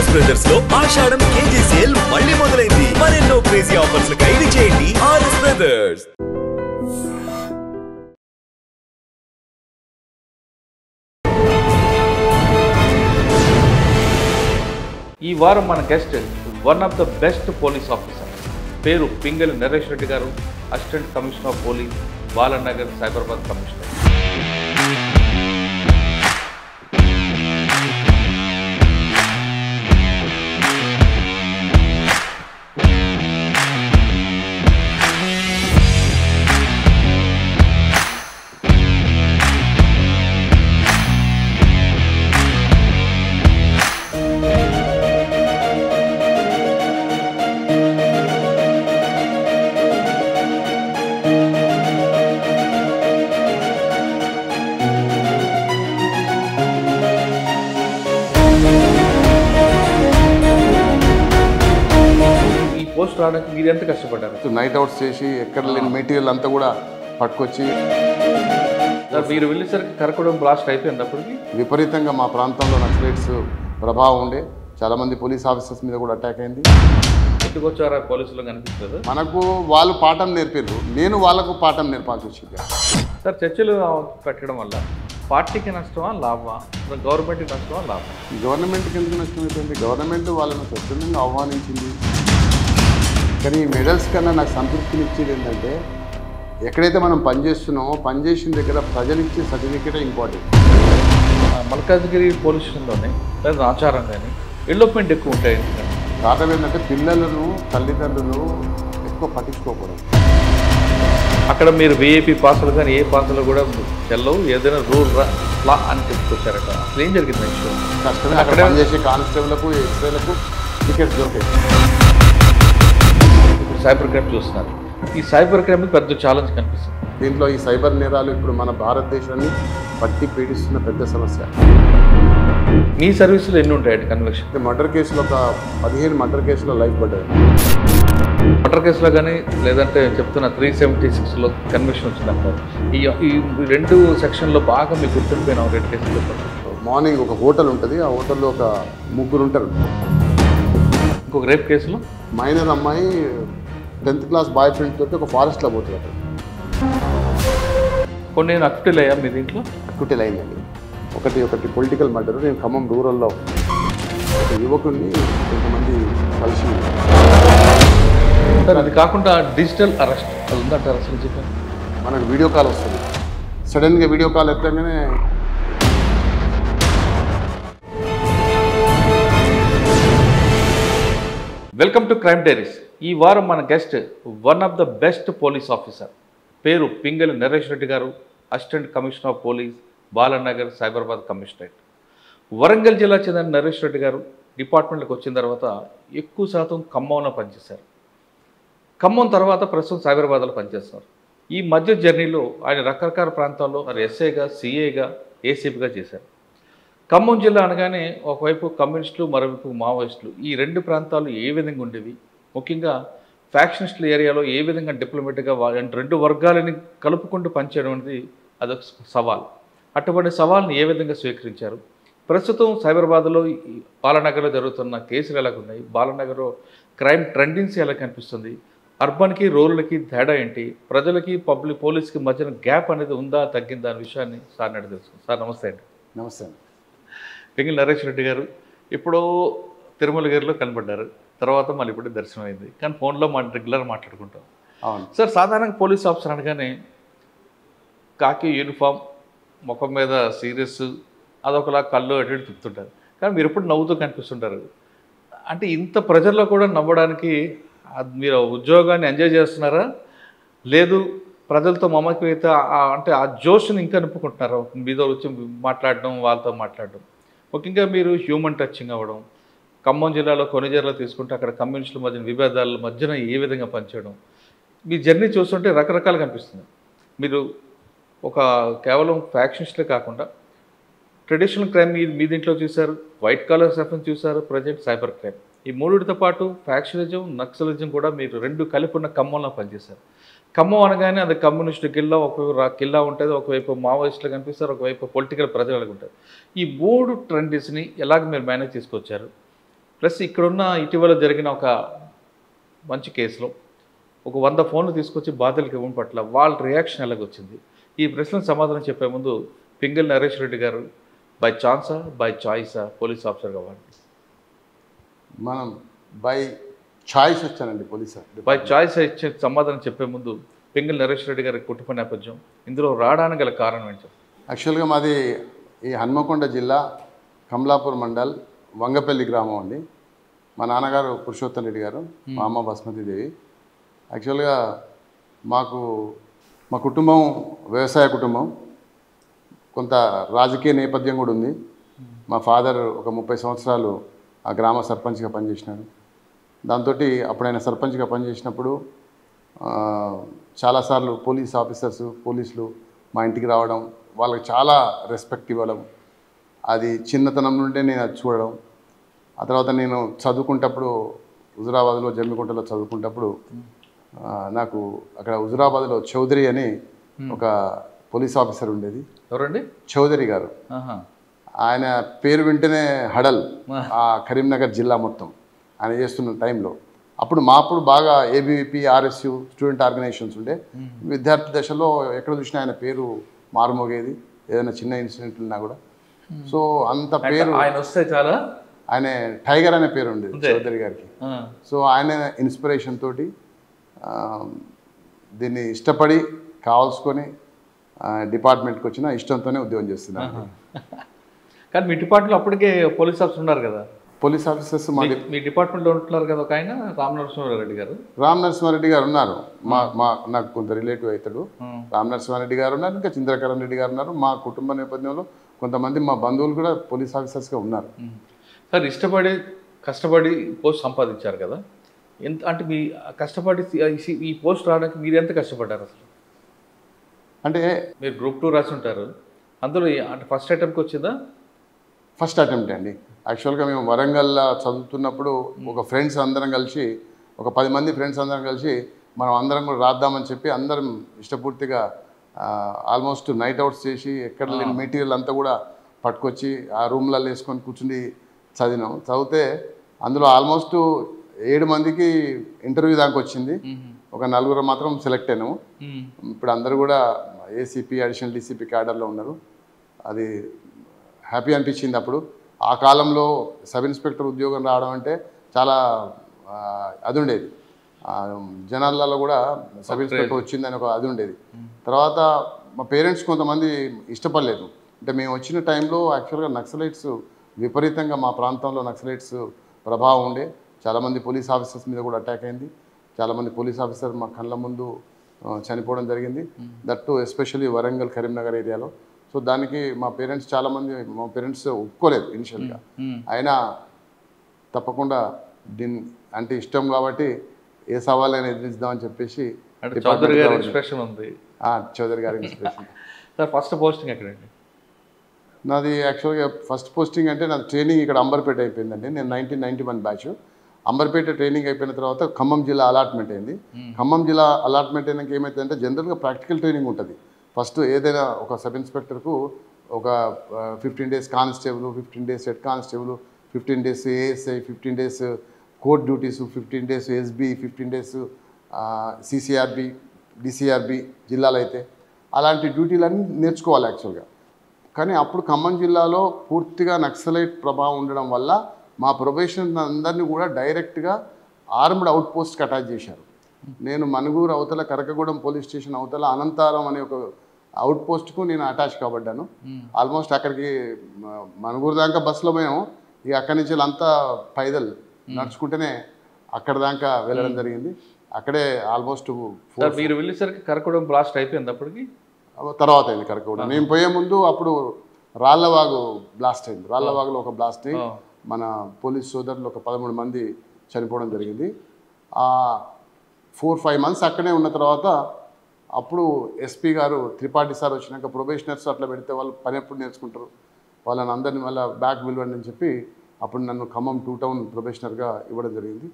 RS brothers లో ఆషాఢం KG sale మళ్ళీ మొదలైంది. మరెన్నో క్రేజీ ఆఫర్స్ ఖైదీ చేయండి ఆర్ఎస్ బ్రదర్స్. ఈ వారం మన guest one of the best police officer, పేరు Pingali Naresh Reddy garu, assistant commissioner of police, Balanagar Cyberabad commissioner. Post రావడానికి మీరు ఎంత కష్టపడ్డారు? నైట్ అవుట్స్ చేసి ఎక్కడ లేని మెటీరియల్ అంతా కూడా పట్టుకొచ్చి మీరు వెళ్ళేసరికి కరకడం బ్లాస్ట్ అయిపోయింది. అప్పటికి విపరీతంగా మా ప్రాంతంలో నక్సలైట్స్ ప్రభావం ఉండే, చాలామంది పోలీస్ ఆఫీసర్స్ మీద కూడా అటాక్ అయింది. ఎందుకు వచ్చారా పోలీసులు కనిపిస్తుంది? మనకు వాళ్ళు పాఠం నేర్పారు, నేను వాళ్ళకు పాఠం నేర్పాల్సి వచ్చింది. సార్, చర్చలు పెట్టడం వల్ల పార్టీకి నష్టమా లాభమా, గవర్నమెంట్కి నష్టమా లాభమా? గవర్నమెంట్కి ఎందుకు నష్టం అయిపోయింది? గవర్నమెంట్ వాళ్ళని స్వచ్ఛందంగా ఆహ్వానించింది. కానీ ఈ మెడల్స్ కన్నా నాకు సంతృప్తిని ఇచ్చేది ఏంటంటే, ఎక్కడైతే మనం పనిచేస్తున్నామో పనిచేసిన దగ్గర ప్రజలు ఇచ్చే సర్టిఫికేటే ఇంపార్టెంట్. మల్కాజ్గిరి పోలీస్ స్టేషన్లోనే లేదా ఆచారం కానీ డెవలప్మెంట్ ఎక్కువ ఉంటాయి. కారణం ఏంటంటే పిల్లలను తల్లిదండ్రులు ఎక్కువ పట్టించుకోకూడదు. అక్కడ మీరు విఐపీ పాసులు కానీ ఏ పాసులు కూడా చెల్లవు, ఏదైనా రూల్ లా అని చెప్పుకొచ్చారట. అసలు ఏం జరిగింది? కష్టమే. అక్కడ పనిచేసే కానిస్టేబుల్కు ఎక్స్ఐలకు టికెట్స్ దొరికాయి. సైబర్ క్రైమ్ చూస్తున్నారు. ఈ సైబర్ క్రైమ్ పెద్ద ఛాలెంజ్ కనిపిస్తుంది. దీంట్లో ఈ సైబర్ నేరాలు ఇప్పుడు మన భారతదేశాన్ని పట్టి పీడిస్తున్న పెద్ద సమస్య. మీ సర్వీసులు ఎన్ని ఉంటాయండి కన్విక్షన్? మర్డర్ కేసులో ఒక 15 మర్డర్ కేసులో లైఫ్ పడ్డాయి. మర్డర్ కేసులో కానీ లేదంటే చెప్తున్న 376లో కన్విక్షన్ వచ్చిందంటారు. ఈ రెండు సెక్షన్లో బాగా మీకు గుర్తుండిపోయిన 2 కేసులు. మార్నింగ్ ఒక హోటల్ ఉంటుంది, ఆ హోటల్లో ఒక 3 ఉంటారు. ఇంకొక రేప్ కేసులో మైనర్ అమ్మాయి 10th క్లాస్ బాయ్ ఫ్రెండ్ తోటి ఒక ఫారెస్ట్లో పోతుంది. కొన్ని అక్విటల్ అయ్యా మీ దీంట్లో? అక్విటల్ అయిందండి. ఒకటి పొలిటికల్ మర్డర్. నేను ఖమ్మం రూరల్లో ఒక యువకుడిని కొంతమంది కలిసి. సార్, అది కాకుండా డిజిటల్ అరెస్ట్ అది ఉందంటారు. అసలు చెప్పండి. మనకు వీడియో కాల్ వస్తుంది. సడన్గా వీడియో కాల్ ఎత్తగానే వెల్కమ్ టు క్రైమ్ డైరీస్. ఈ వారం మన guest one of the best police officer, పేరు Pingali Naresh Reddy garu, assistant commissioner of police, Balanagar Cyberabad commissionerate. Warangal జిల్లా చెందిన నరేష్ రెడ్డి గారు డిపార్ట్మెంట్కి వచ్చిన తర్వాత ఎక్కువ శాతం ఖమ్మంలో పనిచేశారు. ఖమ్మం తర్వాత ప్రస్తుతం సైబరాబాద్లో పనిచేస్తున్నారు. ఈ మధ్య జర్నీలో ఆయన రకరకాల ప్రాంతాల్లో ఎస్ఐగా, సిఐగా, ఏసీపీగా చేశారు. ఖమ్మం జిల్లా అనగానే ఒకవైపు కమ్యూనిస్టులు, మరోవైపు మావోయిస్టులు, ఈ 2 ప్రాంతాలు ఏ విధంగా ఉండేవి, ముఖ్యంగా ఫ్యాక్షనిస్టుల ఏరియాలో ఏ విధంగా డిప్లొమేటిక్గా 2 వర్గాలని కలుపుకుంటూ పనిచేయడం అనేది అదొక సవాల్. అటువంటి సవాల్ని ఏ విధంగా స్వీకరించారు? ప్రస్తుతం సైబరాబాద్లో బాలానగర్లో జరుగుతున్న కేసులు ఎలాగున్నాయి, బాలానగర్లో క్రైమ్ ట్రెండింగ్స్ ఎలా కనిపిస్తుంది, అర్బన్కి రూరల్కి తేడా ఏంటి, ప్రజలకి పోలీస్కి మధ్యన గ్యాప్ అనేది ఉందా తగ్గిందా అనే విషయాన్ని సార్ అడిగి తెలుసుకుంది. సార్, నమస్తే అండి. నమస్తే అండి. పింగళి నరేష్ రెడ్డి గారు ఇప్పుడు తిరుమలగిరిలో కనబడ్డారు, తర్వాత మళ్ళీ ఇప్పుడు దర్శనం అయింది, కానీ ఫోన్లో రెగ్యులర్ మాట్లాడుకుంటాం. అవును సార్, సాధారణంగా పోలీస్ ఆఫీసర్ అనగానే కాకి యూనిఫామ్, ముఖం మీద సీరియస్, అదొకలా కళ్ళు అటు ఇటు తిప్పుతుంటారు, కానీ మీరు ఎప్పుడు నవ్వుతూ కనిపిస్తుంటారు. అంటే ఇంత ప్రజల్లో కూడా నవ్వడానికి మీరు ఉద్యోగాన్ని ఎంజాయ్ చేస్తున్నారా, లేదు ప్రజలతో మమకమైతే అంటే ఆ జోష్ని ఇంకా నింపుకుంటున్నారా? మీతో వచ్చి మాట్లాడడం, వాళ్ళతో మాట్లాడడం, ముఖ్యంగా మీరు హ్యూమన్ టచింగ్ అవ్వడం, ఖమ్మం జిల్లాలో కొన్ని జిల్లాలో తీసుకుంటే అక్కడ కమ్యూనిస్టుల మధ్యన విభేదాల మధ్యన ఏ విధంగా పనిచేయడం, మీ జర్నీ చూస్తుంటే రకరకాలుగా అనిపిస్తుంది. మీరు ఒక కేవలం ఫ్యాక్షనిస్టులే కాకుండా ట్రెడిషనల్ క్రైమ్ మీ దీంట్లో చూశారు, వైట్ కాలర్ సఫెన్స్ చూశారు, ప్రజెంట్ సైబర్ క్రైమ్, ఈ మూడిటితో పాటు ఫ్యాక్షనిజం, నక్సలిజం కూడా మీరు 2 కలిపి ఉన్న ఖమ్మంలో పనిచేశారు. ఖమ్మం అనగానే అది కమ్యూనిస్టు కిల్లా, ఒకవైపు కిల్లా ఉంటుంది, ఒకవైపు మావోయిస్టులు కనిపిస్తారు, ఒకవైపు పొలిటికల్ ప్రజలకు ఉంటారు. ఈ 3 ట్రెండ్స్ని ఎలాగ మీరు మేనేజ్ చేసుకొచ్చారు? ప్లస్ ఇక్కడున్న ఇటీవల జరిగిన ఒక మంచి కేసులో ఒక 100 ఫోన్లు తీసుకొచ్చి బాధితులకు ఇవ్వడం పట్ల వాళ్ళ రియాక్షన్ ఎలాగొచ్చింది? ఈ ప్రశ్నలకు సమాధానం చెప్పే ముందు పింగళి నరేష్ రెడ్డి గారు బై ఛాన్సా బై చాయిసా పోలీస్ ఆఫీసర్గా వాడిని? మనం బై చాయిస్ వచ్చానండి పోలీస్ బై చాయిస్ ఇచ్చే సమాధానం చెప్పే ముందు పింగళి నరేష్ రెడ్డి గారి కుటుంబ నేపథ్యం, ఇందులో రావడానికి గల కారణం ఏంటి? యాక్చువల్గా మాది ఈ హన్మకొండ జిల్లా కమలాపూర్ మండల్ వంగపల్లి గ్రామం అండి. మా నాన్నగారు పురుషోత్తం రెడ్డి గారు, మా అమ్మ బస్మతి దేవి. యాక్చువల్గా మా కుటుంబం వ్యవసాయ కుటుంబం, కొంత రాజకీయ నేపథ్యం కూడా ఉంది. మా ఫాదర్ ఒక 30 సంవత్సరాలు ఆ గ్రామ సర్పంచ్గా పనిచేసినాడు. దాంతో అప్పుడు ఆయన సర్పంచ్గా పనిచేసినప్పుడు చాలాసార్లు పోలీస్ ఆఫీసర్స్, పోలీసులు మా ఇంటికి రావడం, వాళ్ళకి చాలా రెస్పెక్ట్ ఇవ్వడం, అది చిన్నతనం నుండే నేను అది చూడడం. ఆ తర్వాత నేను చదువుకుంటప్పుడు హుజురాబాద్లో జమ్మికుంటలో చదువుకుంటప్పుడు నాకు అక్కడ హుజురాబాద్లో చౌదరి అని ఒక పోలీస్ ఆఫీసర్ ఉండేది. ఎవరండి? చౌదరి గారు. ఆయన పేరు వింటేనే హడల్ ఆ కరీంనగర్ జిల్లా మొత్తం ఆయన చేస్తున్న టైంలో. అప్పుడు బాగా ఏబీవీపీ, ఆర్ఎస్యు స్టూడెంట్ ఆర్గనైజేషన్స్ ఉండే. విద్యార్థి దశలో ఎక్కడ చూసినా ఆయన పేరు మారుమోగేది, ఏదైనా చిన్న ఇన్సిడెంట్ ఉన్నా కూడా. సో అంత పేరు ఆయన వస్తే చాలా, ఆయన టైగర్ అనే పేరు ఉండేది చౌదరి గారికి. సో ఆయన ఇన్స్పిరేషన్ తోటి దీన్ని ఇష్టపడి కావాల్సుకొని డిపార్ట్మెంట్కి వచ్చిన ఇష్టంతోనే ఉద్యోగం చేస్తున్నాను. కానీ మీ డిపార్ట్మెంట్లో అప్పటికే పోలీస్ ఆఫీసర్ ఉన్నారు కదా? పోలీస్ ఆఫీసర్స్ మీ డిపార్ట్మెంట్లో ఉంటున్నారు కదా ఒక ఆయన, రామ్ నరసింహారెడ్డి గారు. రామ్ నరసింహారెడ్డి గారు ఉన్నారు, నాకు కొంత రిలేటివ్ అవుతాడు. రామ్ నరసింహారెడ్డి గారు ఉన్నారు, ఇంకా చంద్రకరణ్ రెడ్డి గారు ఉన్నారు. మా కుటుంబ నేపథ్యంలో కొంతమంది మా బంధువులు కూడా పోలీస్ ఆఫీసర్స్గా ఉన్నారు. సార్, ఇష్టపడి కష్టపడి పోస్ట్ సంపాదించారు కదా, ఎంత అంటే మీ కష్టపడి ఈ పోస్ట్ రావడానికి మీరు ఎంత కష్టపడ్డారు అసలు? అంటే మీరు గ్రూప్ 2 రాసి ఉంటారు, అందులో అంటే ఫస్ట్ అటెంప్ట్కి వచ్చిందా? ఫస్ట్ అటెంప్ట్ అండి. యాక్చువల్గా మేము వరంగల్లో చదువుతున్నప్పుడు ఒక ఫ్రెండ్స్ అందరం కలిసి, ఒక 10 మంది ఫ్రెండ్స్ అందరం కలిసి మనం అందరం కూడా రాద్దామని చెప్పి అందరం ఇష్టపూర్తిగా ఆల్మోస్ట్ నైట్ అవుట్స్ చేసి ఎక్కడ లేని మెటీరియల్ అంతా కూడా పట్టుకొచ్చి ఆ రూమ్లలో వేసుకొని కూర్చుని చదివినాం. చదివితే అందులో ఆల్మోస్ట్ 7 మందికి ఇంటర్వ్యూ దాకా వచ్చింది, ఒక 4 మాత్రం సెలెక్ట్ అయినాము. ఇప్పుడు అందరూ కూడా ఏసీపీ, అడిషనల్ డీసీపీ క్యాడర్లో ఉన్నారు. అది హ్యాపీ అనిపించింది. అప్పుడు ఆ కాలంలో సబ్ ఇన్స్పెక్టర్ ఉద్యోగం రావడం అంటే చాలా అది ఉండేది, జనాలలో కూడా సబ్ ఇన్స్పెక్టర్ వచ్చిందని ఒక అది ఉండేది. తర్వాత మా పేరెంట్స్ కొంతమంది ఇష్టపడలేదు. అంటే మేము వచ్చిన టైంలో యాక్చువల్గా నక్సలైట్స్ విపరీతంగా మా ప్రాంతంలో నక్సలైట్స్ ప్రభావం ఉండే. చాలామంది పోలీస్ ఆఫీసర్స్ మీద కూడా అటాక్ అయింది. చాలామంది పోలీస్ ఆఫీసర్ మా కళ్ళ ముందు చనిపోవడం జరిగింది. దట్టు ఎస్పెషల్లీ వరంగల్, కరీంనగర్ ఏరియాలో. సో దానికి మా పేరెంట్స్ ఒప్పుకోలేదు ఇనిషియల్గా. అయినా తప్పకుండా అంటే ఇష్టం కాబట్టి ఏ సవాళ్ళైనా ఎదిరిద్దామని చెప్పేసి చౌదరి గారి ఇన్స్పిరేషన్ ఉంది. చౌదరి గారి ఇన్స్పిరేషన్. సార్, ఫస్ట్ పోస్టింగ్ ఎక్కడండి? నాది యాక్చువల్గా ఫస్ట్ పోస్టింగ్ అంటే నాది ట్రైనింగ్ ఇక్కడ అంబర్పేట అయిపోయిందండి. నేను 1991 బ్యాచ్. అంబర్పేట ట్రైనింగ్ అయిపోయిన తర్వాత ఖమ్మం జిల్లా అలాట్మెంట్ అయింది. ఖమ్మం జిల్లా అలాట్మెంట్ అయినాక ఏమైతుందంటే జనరల్గా ప్రాక్టికల్ ట్రైనింగ్ ఉంటుంది. ఫస్ట్ ఏదైనా ఒక సబ్ ఇన్స్పెక్టర్కు ఒక 15 days constable, 15 days head constable, 15 days ASI, 15 days court duties, 15 days SB, 15 days CCRB, DCRB జిల్లాలో అయితే అలాంటి డ్యూటీలన్నీ నేర్చుకోవాలి యాక్చువల్గా. కానీ అప్పుడు ఖమ్మం జిల్లాలో పూర్తిగా నక్సలైట్ ప్రభావం ఉండడం వల్ల మా ప్రొబేషన్ అందరినీ కూడా డైరెక్ట్గా ఆర్మ్డ్ అవుట్ పోస్ట్కి అటాచ్ చేశారు. నేను మనుగూరు అవతల కరకగూడెం పోలీస్ స్టేషన్ అవతల అనంతారం అనే ఒక అవుట్ పోస్ట్కు నేను అటాచ్ కాబడ్డాను. ఆల్మోస్ట్ అక్కడికి మనుగూరు దాకా బస్సులో పోయాము. ఇక అక్కడి నుంచి అంతా పైదల్ నడుచుకుంటేనే అక్కడ దాకా వెళ్ళడం జరిగింది. అక్కడే ఆల్మోస్ట్ మీరు వెళ్ళేసరికి కరకగూడెం బ్లాస్ట్ అయిపోయింది. అప్పటికి తర్వాత అయింది కరకగూడెం. మేము పోయే ముందు అప్పుడు రాళ్లవాగు బ్లాస్ట్ అయింది. రాళ్లవాగులో ఒక బ్లాస్ట్ అయ్యి మన పోలీస్ సోదరులు ఒక 13 మంది చనిపోవడం జరిగింది. 4-5 months అక్కడే ఉన్న తర్వాత అప్పుడు ఎస్పీ గారు త్రిపాఠి సార్ వచ్చినాక ప్రొబేషనర్స్ అట్లా పెడితే వాళ్ళు పని ఎప్పుడు నేర్చుకుంటారు, వాళ్ళని అందరినీ మళ్ళీ బ్యాక్ పిలవండి అని చెప్పి అప్పుడు నన్ను ఖమ్మం 2 town ప్రొబేషనర్గా ఇవ్వడం జరిగింది.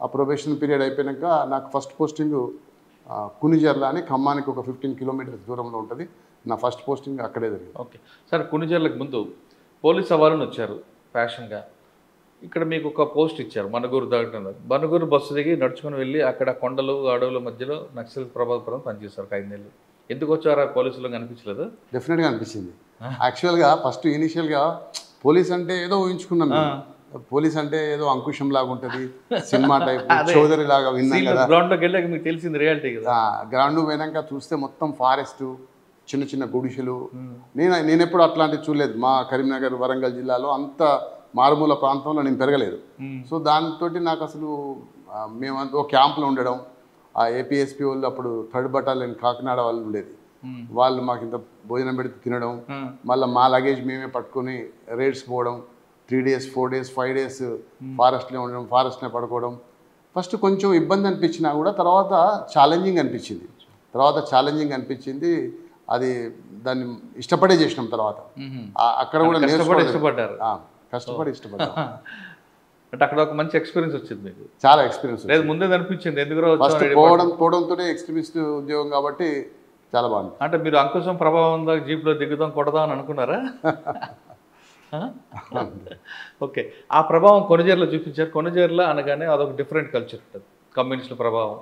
ఆ ప్రొబేషన్ పీరియడ్ అయిపోయాక నాకు ఫస్ట్ పోస్టింగ్ కునిజర్ల అని ఖమ్మానికి ఒక 15 kilometers దూరంలో ఉంటుంది. నా ఫస్ట్ పోస్టింగ్ అక్కడే జరిగింది. ఓకే సార్, కునిజర్లకు ముందు పోలీస్ సవాళ్ళని వచ్చారు ఫ్యాషన్గా. ఇక్కడ మీకు ఒక పోస్ట్ ఇచ్చారు మనుగూరు దాటున్నారు. మనుగూరు బస్సు దిగి నడుచుకుని వెళ్ళి అక్కడ కొండలు అడవుల మధ్యలో నక్సల్ ప్రభావితం పనిచేస్తారు 5 నెలలు. ఎందుకు వచ్చారా పోలీసులు కనిపించలేదు? డెఫినెట్గా అనిపించింది. యాక్చువల్గా ఫస్ట్ ఇనిషియల్గా పోలీస్ అంటే ఏదో ఊహించుకున్నాం. పోలీస్ అంటే ఏదో అంకుశం లాగా ఉంటుంది, సినిమా టైప్ చౌదరి లాగా విన్నాం కదా. గ్రౌండ్లోకి వెళ్ళాక మీకు తెలిసింది రియాలిటీ కదా. గ్రౌండ్ పోయినాక చూస్తే మొత్తం ఫారెస్ట్, చిన్న చిన్న గుడిసెలు. నేను ఎప్పుడు అట్లాంటివి చూడలేదు. మా కరీంనగర్ వరంగల్ జిల్లాలో అంత మారుమూల ప్రాంతంలో నేను పెరగలేదు. సో దాంతో నాకు అసలు మేము ఒక క్యాంప్లో ఉండడం, ఆ ఏపీఎస్పీ వాళ్ళు అప్పుడు 3rd బటాలియన్ కాకినాడ వాళ్ళు ఉండేది, వాళ్ళు మాకు ఇంత భోజనం పెడితే తినడం, మళ్ళీ మా లగేజ్ మేమే పట్టుకొని రైడ్స్ పోవడం, 3 days 4 days 5 days ఫారెస్ట్లో ఉండడం, ఫారెస్ట్లో పడుకోవడం. ఫస్ట్ కొంచెం ఇబ్బంది అనిపించినా కూడా తర్వాత ఛాలెంజింగ్ అనిపించింది. అది దాన్ని ఇష్టపడే చేసినాం. తర్వాత అక్కడ కూడా కష్టపడి ఇష్టపడ్డారు. అంటే అక్కడ ఒక మంచి ఎక్స్పీరియన్స్ వచ్చింది మీకు? చాలా ఎక్స్పీరియన్స్ లేదు, ముందే అనిపించింది ఎందుకు ఫస్ట్ పోవడంతోనే ఎక్స్ట్రీమిస్ట్ ఉద్యోగం కాబట్టి చాలా బాగుంది. అంటే మీరు అంకుశం ప్రభావం దాకా జీప్లో దిగుదాం కొడదాం అని అనుకున్నారా? ఓకే, ఆ ప్రభావం కొణిజేరులో చూపించారు. కొణిజేరులో అనగానే అదొక డిఫరెంట్ కల్చర్ ఉంటుంది. కమ్యూనిస్టుల ప్రభావం,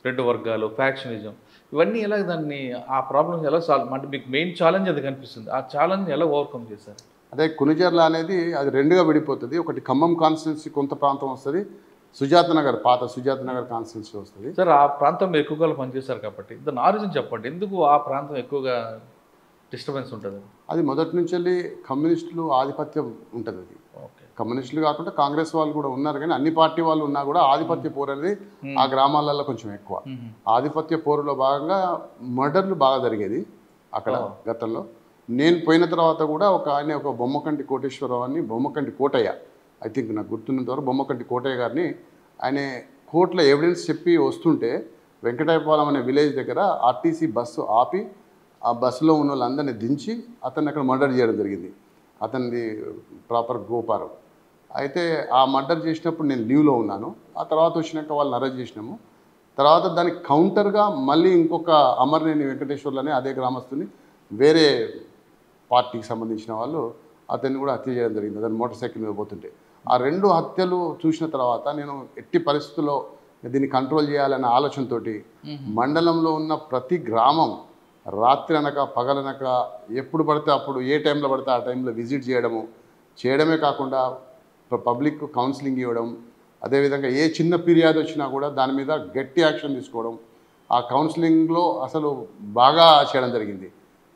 2 వర్గాలు, ఫ్యాక్షనిజం, ఇవన్నీ ఎలా దాన్ని ఆ ప్రాబ్లమ్స్ ఎలా సాల్వ్, అంటే మీకు మెయిన్ ఛాలెంజ్ అది కనిపిస్తుంది. ఆ ఛాలెంజ్ ఎలా ఓవర్కమ్ చేశారు? అదే కొణిజేర్ల అనేది అది 2గా విడిపోతుంది. ఒకటి ఖమ్మం కాన్స్టిట్యున్సీ కొంత ప్రాంతం వస్తుంది, సుజాత నగర్ పాత సుజాత నగర్ కాన్స్టిట్యున్సీ వస్తుంది. సార్ ఆ ప్రాంతంలో ఎక్కువగా పనిచేశారు కాబట్టి దాని ఆరిజిన్ చెప్పండి. ఎందుకు ఆ ప్రాంతం ఎక్కువగా డిస్టర్బెన్స్ ఉంటుంది? అది మొదటి నుంచి వెళ్ళి కమ్యూనిస్టులు ఆధిపత్యం ఉంటుంది. అది కమ్యూనిస్టులు కాకుండా కాంగ్రెస్ వాళ్ళు కూడా ఉన్నారు, కానీ అన్ని పార్టీ వాళ్ళు ఉన్నా కూడా ఆధిపత్య పోరు అనేది ఆ గ్రామాలలో కొంచెం ఎక్కువ. ఆధిపత్య పోరులో భాగంగా మర్డర్లు బాగా జరిగేది అక్కడ గతంలో. నేను పోయిన తర్వాత కూడా ఒక బొమ్మకంటి కోటేశ్వరరావు అని, బొమ్మకంటి కోటయ్య, ఐ థింక్ నాకు గుర్తున్నంత వరకు బొమ్మకంటి కోటయ్య గారిని, ఆయన కోర్టులో ఎవిడెన్స్ చెప్పి వస్తుంటే వెంకటాయపాలెం అనే విలేజ్ దగ్గర ఆర్టీసీ బస్సు ఆపి ఆ బస్సులో ఉన్న వాళ్ళందరినీ దించి అతన్ని అక్కడ మర్డర్ చేయడం జరిగింది. అతనిది ప్రాపర్ గోపారం. అయితే ఆ మర్డర్ చేసినప్పుడు నేను లీవ్లో ఉన్నాను. ఆ తర్వాత వచ్చినాక వాళ్ళని అరెస్ట్ చేసినాము. తర్వాత దానికి కౌంటర్గా మళ్ళీ ఇంకొక అమర్నేని వెంకటేశ్వర్లని అదే గ్రామస్తుని వేరే పార్టీకి సంబంధించిన వాళ్ళు అతన్ని కూడా హత్య చేయడం జరిగింది. అతను మోటార్ సైకిల్ మీద పోతుంటే. ఆ 2 హత్యలు చూసిన తర్వాత నేను ఎట్టి పరిస్థితుల్లో దీన్ని కంట్రోల్ చేయాలనే ఆలోచనతోటి మండలంలో ఉన్న ప్రతి గ్రామం రాత్రి అనక పగలనక ఎప్పుడు పడితే అప్పుడు ఏ టైంలో పడితే ఆ టైంలో విజిట్ చేయడమే కాకుండా పబ్లిక్ కౌన్సిలింగ్ ఇవ్వడం, అదేవిధంగా ఏ చిన్న ఫిర్యాదు వచ్చినా కూడా దాని మీద గట్టి యాక్షన్ తీసుకోవడం. ఆ కౌన్సిలింగ్లో అసలు బాగా చేయడం జరిగింది.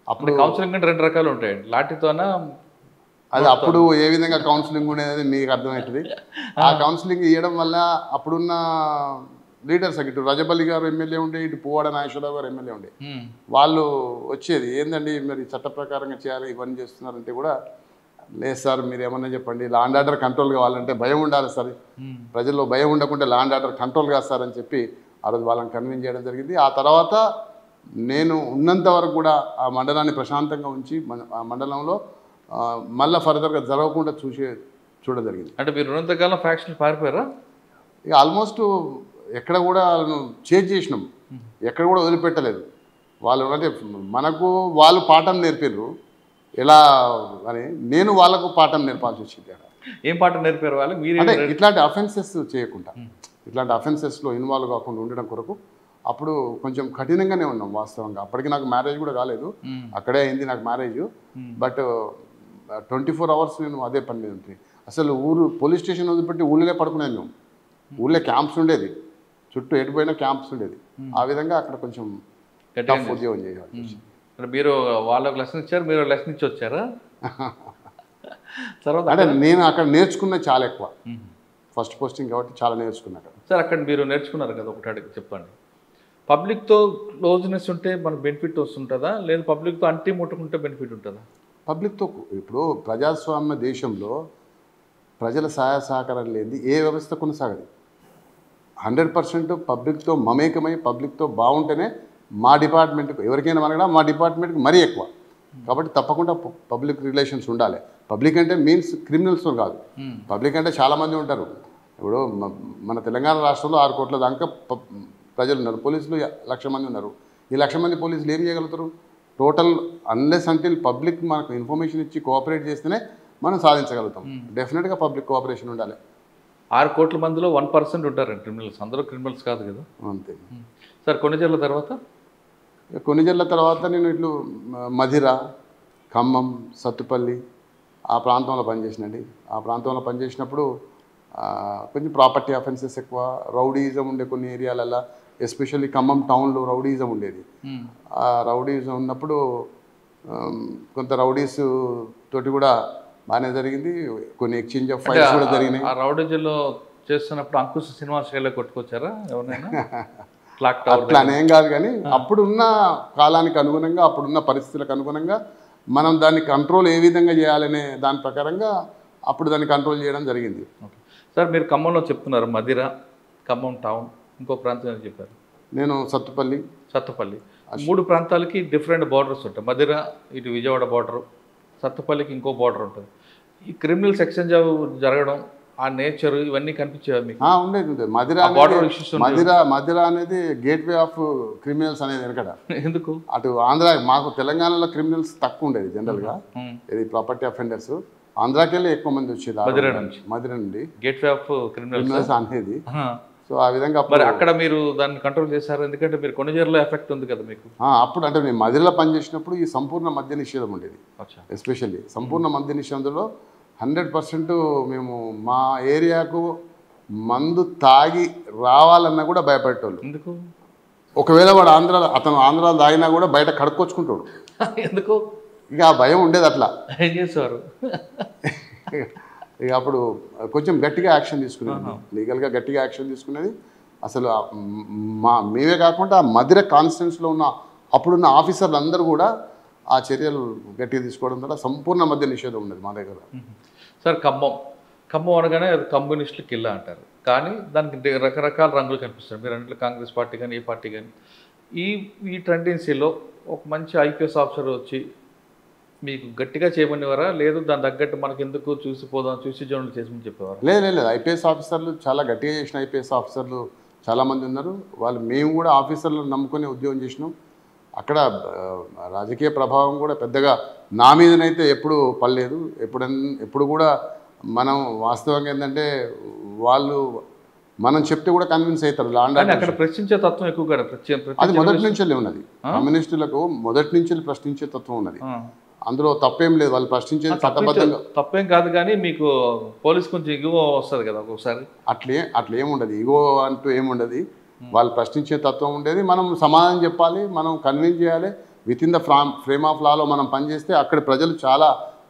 అప్పుడు కౌన్సిలింగ్ అంటే 2 రకాలు ఉంటాయండి. లాఠీతోనా? అది అప్పుడు ఏ విధంగా కౌన్సిలింగ్ ఉండేది మీకు అర్థమవుతుంది. ఆ కౌన్సిలింగ్ ఇవ్వడం వల్ల అప్పుడున్న లీడర్స్, ఇటు రజబల్లి గారు ఎమ్మెల్యే ఉండే, ఇటు పువ్వాడ నాగేశ్వరరావు గారు ఎమ్మెల్యే ఉండే, వాళ్ళు వచ్చేది ఏందండి మరి చట్ట ప్రకారంగా చేయాలి ఇవన్నీ చేస్తున్నారంటే కూడా, లేదు సార్ మీరు ఏమన్నా చెప్పండి, లా అండ్ ఆర్డర్ కంట్రోల్ కావాలంటే భయం ఉండాలి సార్, ప్రజల్లో భయం ఉండకుంటే లా అండ్ ఆర్డర్ కంట్రోల్ కాదు సార్ అని చెప్పి ఆ రోజు వాళ్ళని కన్విన్స్ చేయడం జరిగింది. ఆ తర్వాత నేను ఉన్నంత వరకు కూడా ఆ మండలాన్ని ప్రశాంతంగా ఉంచి ఆ మండలంలో మళ్ళీ ఫర్దర్గా జరగకుండా చూడడం జరిగింది. అంటే మీరు ఉన్నంతకాలం ఫ్యాక్షన్ పారిపోయారా? ఇక ఆల్మోస్ట్ ఎక్కడ కూడా చేంజ్ చేసినాం, ఎక్కడ కూడా వదిలిపెట్టలేదు. వాళ్ళు అంటే మనకు వాళ్ళు పాఠం నేర్పారు ఎలా అని, నేను వాళ్ళకు పాఠం నేర్పాల్సి వచ్చింది. ఏం పాఠం నేర్పారు వాళ్ళు? మీరు అంటే ఇట్లాంటి అఫెన్సెస్ చేయకుండా, ఇట్లాంటి అఫెన్సెస్లో ఇన్వాల్వ్ కాకుండా ఉండడం కొరకు అప్పుడు కొంచెం కఠినంగానే ఉన్నాం వాస్తవంగా. అప్పటికి నాకు మ్యారేజ్ కూడా కాలేదు, అక్కడే అయింది నాకు మ్యారేజ్. బట్ 24 hours నేను అదే పని మీద ఉంటుంది. అసలు పోలీస్ స్టేషన్ వదిలిపెట్టి ఊళ్ళో పడుకునేది మేము. ఊళ్ళో క్యాంప్స్ ఉండేది, చుట్టూ ఎటుపోయినా క్యాంప్స్ ఉండేది. ఆ విధంగా అక్కడ కొంచెం టఫ్ ఉద్యోగం చేయాలి. మీరు వాళ్ళకి లెసన్ ఇచ్చారు, మీరు లెసన్ ఇచ్చి వచ్చారా? తర్వాత అంటే నేను అక్కడ నేర్చుకున్న చాలా ఎక్కువ, ఫస్ట్ పోస్టింగ్ కాబట్టి చాలా నేర్చుకున్నాను. సార్ అక్కడ మీరు నేర్చుకున్నారు కదా, ఒకటి అడిగి చెప్పండి. పబ్లిక్తో క్లోజ్నెస్ ఉంటే మనకు బెనిఫిట్ వస్తుంటుందా, లేదా పబ్లిక్తో అంటి ముట్టుకుంటే బెనిఫిట్ ఉంటుందా? పబ్లిక్తో ఇప్పుడు ప్రజాస్వామ్య దేశంలో ప్రజల సహాయ సహకారం లేనిది ఏ వ్యవస్థ కొనసాగదు. 100% పబ్లిక్తో మమేకమై పబ్లిక్తో బాగుంటేనే మా డిపార్ట్మెంట్కి ఎవరికైనా మనగా మా డిపార్ట్మెంట్కి మరీ ఎక్కువ. కాబట్టి తప్పకుండా పబ్లిక్ రిలేషన్స్ ఉండాలి. పబ్లిక్ అంటే మీన్స్ క్రిమినల్స్ కాదు. పబ్లిక్ అంటే చాలామంది ఉంటారు. ఇప్పుడు మన తెలంగాణ రాష్ట్రంలో 6 కోట్ల దాకా ప్రజలు ఉన్నారు, పోలీసులు 1,00,000 మంది ఉన్నారు. ఈ 1,00,000 మంది పోలీసులు ఏం చేయగలుగుతారు? టోటల్ అన్లెస్ అంటిల్ పబ్లిక్ మనకు ఇన్ఫర్మేషన్ ఇచ్చి కోఆపరేట్ చేస్తేనే మనం సాధించగలుగుతాం. డెఫినెట్గా పబ్లిక్ కోఆపరేషన్ ఉండాలి. 6 కోట్ల మందిలో 1% ఉంటారండి క్రిమినల్స్. అందరూ క్రిమినల్స్ కాదు కదా. అంతే. సార్ కొన్నిజర్ల తర్వాత కొన్నిజర్ల తర్వాత నేను ఇట్లు మధిర, ఖమ్మం, సత్తుపల్లి ఆ ప్రాంతంలో పనిచేసినండి. ఆ ప్రాంతంలో పనిచేసినప్పుడు కొంచెం ప్రాపర్టీ అఫెన్సెస్ ఎక్కువ, రౌడీయిజం ఉండే కొన్ని ఏరియాలల్లో, ఎస్పెషల్లీ ఖమ్మం టౌన్లో రౌడీయిజం ఉండేది. ఆ రౌడీయిజం ఉన్నప్పుడు కొంత రౌడీస్ తోటి కూడా బాగానే జరిగింది. కొన్ని ఎక్స్చేంజ్ ఆఫ్ ఫైల్స్ కూడా జరిగినాయి. ఆ రౌడీజంలో చేస్తున్నప్పుడు అంకుశ సినిమా శైలి కొట్టుకొచ్చారా ఎవరైనా? అట్లా అనేం కాదు, కానీ అప్పుడున్న కాలానికి అనుగుణంగా, అప్పుడున్న పరిస్థితులకు అనుగుణంగా మనం దాన్ని కంట్రోల్ ఏ విధంగా చేయాలనే దాని ప్రకారంగా అప్పుడు దాన్ని కంట్రోల్ చేయడం జరిగింది. సార్ మీరు ఖమ్మంలో చెప్తున్నారు, మధిర, ఖమ్మం టౌన్, ఇంకో ప్రాంతం అని చెప్పారు. నేను సత్తుపల్లి. 3 ప్రాంతాలకి డిఫరెంట్ బార్డర్స్ ఉంటాయి. మధిర ఇటు విజయవాడ బార్డరు, సత్తుపల్లికి ఇంకో బార్డర్ ఉంటుంది. ఈ క్రిమినల్స్ ఎక్స్చేంజ్ జరగడం, ఆ నేచర్ ఇవన్నీ కనిపించేవి మీకు? ఉండేది. మధిర అనేది గేట్వే ఆఫ్ క్రిమినల్స్ అనేది వెనకడ. ఎందుకు? అటు ఆంధ్ర, మాకు తెలంగాణలో క్రిమినల్స్ తక్కువ ఉండేది జనరల్గా, ఇది ప్రాపర్టీ అఫెండర్స్. ఆంధ్రాకి వెళ్ళి ఎక్కువ మంది వచ్చేది మధిర నుండి, గేట్వే ఆఫ్ క్రిమినల్స్ అనేది. సో ఆ విధంగా మరి అక్కడ మీరు దాన్ని కంట్రోల్ చేశారు, ఎందుకంటే మీరు కొన్నిజర్లో ఎఫెక్ట్ ఉంది కదా మీకు. అప్పుడు అంటే నేను మధిరలో పనిచేసినప్పుడు ఈ సంపూర్ణ మద్య నిషేధం ఉండేది. ఎస్పెషల్లీ సంపూర్ణ మద్య నిషేధంలో 100% మేము మా ఏరియాకు మందు తాగి రావాలన్నా కూడా భయపడేటోళ్ళు. ఎందుకు? ఒకవేళ వాడు అతను ఆంధ్రాలో తాగినా కూడా బయట కడుక్కొచ్చుకుంటాడు. ఎందుకు? ఇక ఆ భయం ఉండేది. అట్లా ఏం చేసేవారు? ఇక అప్పుడు కొంచెం గట్టిగా యాక్షన్ తీసుకునేది, లీగల్గా గట్టిగా యాక్షన్ తీసుకునేది. అసలు మేమే కాకుండా మధిర కాన్స్టిట్యున్సీలో ఉన్న అప్పుడున్న ఆఫీసర్లు అందరూ కూడా ఆ చర్యలు గట్టిగా తీసుకోవడం ద్వారా సంపూర్ణ మద్య నిషేధం ఉన్నది మా దగ్గర. సార్ ఖమ్మం అనగానే అది కమ్యూనిస్టులు కిల్లా అంటారు, కానీ దానికి రకరకాల రంగులు కనిపిస్తాయి. మీరు అంటే కాంగ్రెస్ పార్టీ కానీ ఏ పార్టీ కానీ ఈ టెండెన్సీలో ఒక మంచి ఐపీఎస్ ఆఫీసర్ వచ్చి మీకు గట్టిగా చేయమనేవారా, లేదు దాని తగ్గట్టు మనకి ఎందుకు చూసిపోదాం, చూసి జోన్లు చేసి చెప్పేవారు? లేదు, ఐపీఎస్ ఆఫీసర్లు చాలా గట్టిగా చేసిన ఐపీఎస్ ఆఫీసర్లు చాలామంది ఉన్నారు. మేము కూడా ఆఫీసర్లను నమ్ముకొని ఉద్యోగం చేసినాం. అక్కడ రాజకీయ ప్రభావం కూడా పెద్దగా నా మీదనైతే ఎప్పుడు పడలేదు. ఎప్పుడు కూడా మనం వాస్తవంగా ఏంటంటే వాళ్ళు మనం చెప్తే కూడా కన్విన్స్ అవుతారు. అక్కడ ప్రశ్నించే తత్వం ఎక్కువగా అది మొదటి నుంచి ఉన్నది. కమ్యూనిస్టులకు మొదటి నుంచి ప్రశ్నించే తత్వం ఉన్నది. అందులో తప్పేం లేదు. వాళ్ళు ప్రశ్నించేది చట్టబద్ధంగా తప్పేం కాదు, కానీ మీకు పోలీస్ కొంచెం ఇగో వస్తుంది కదా ఒక్కొక్కసారి. అట్లా ఏముండదు, ఇగో అంటూ ఏముండదు. వాళ్ళు ప్రశ్నించే తత్వం ఉండేది. మనం సమాధానం చెప్పాలి, మనం కన్విన్స్ చేయాలి. With in the frame of లాలో మనం పనిచేస్తే అక్కడ ప్రజలు చాలా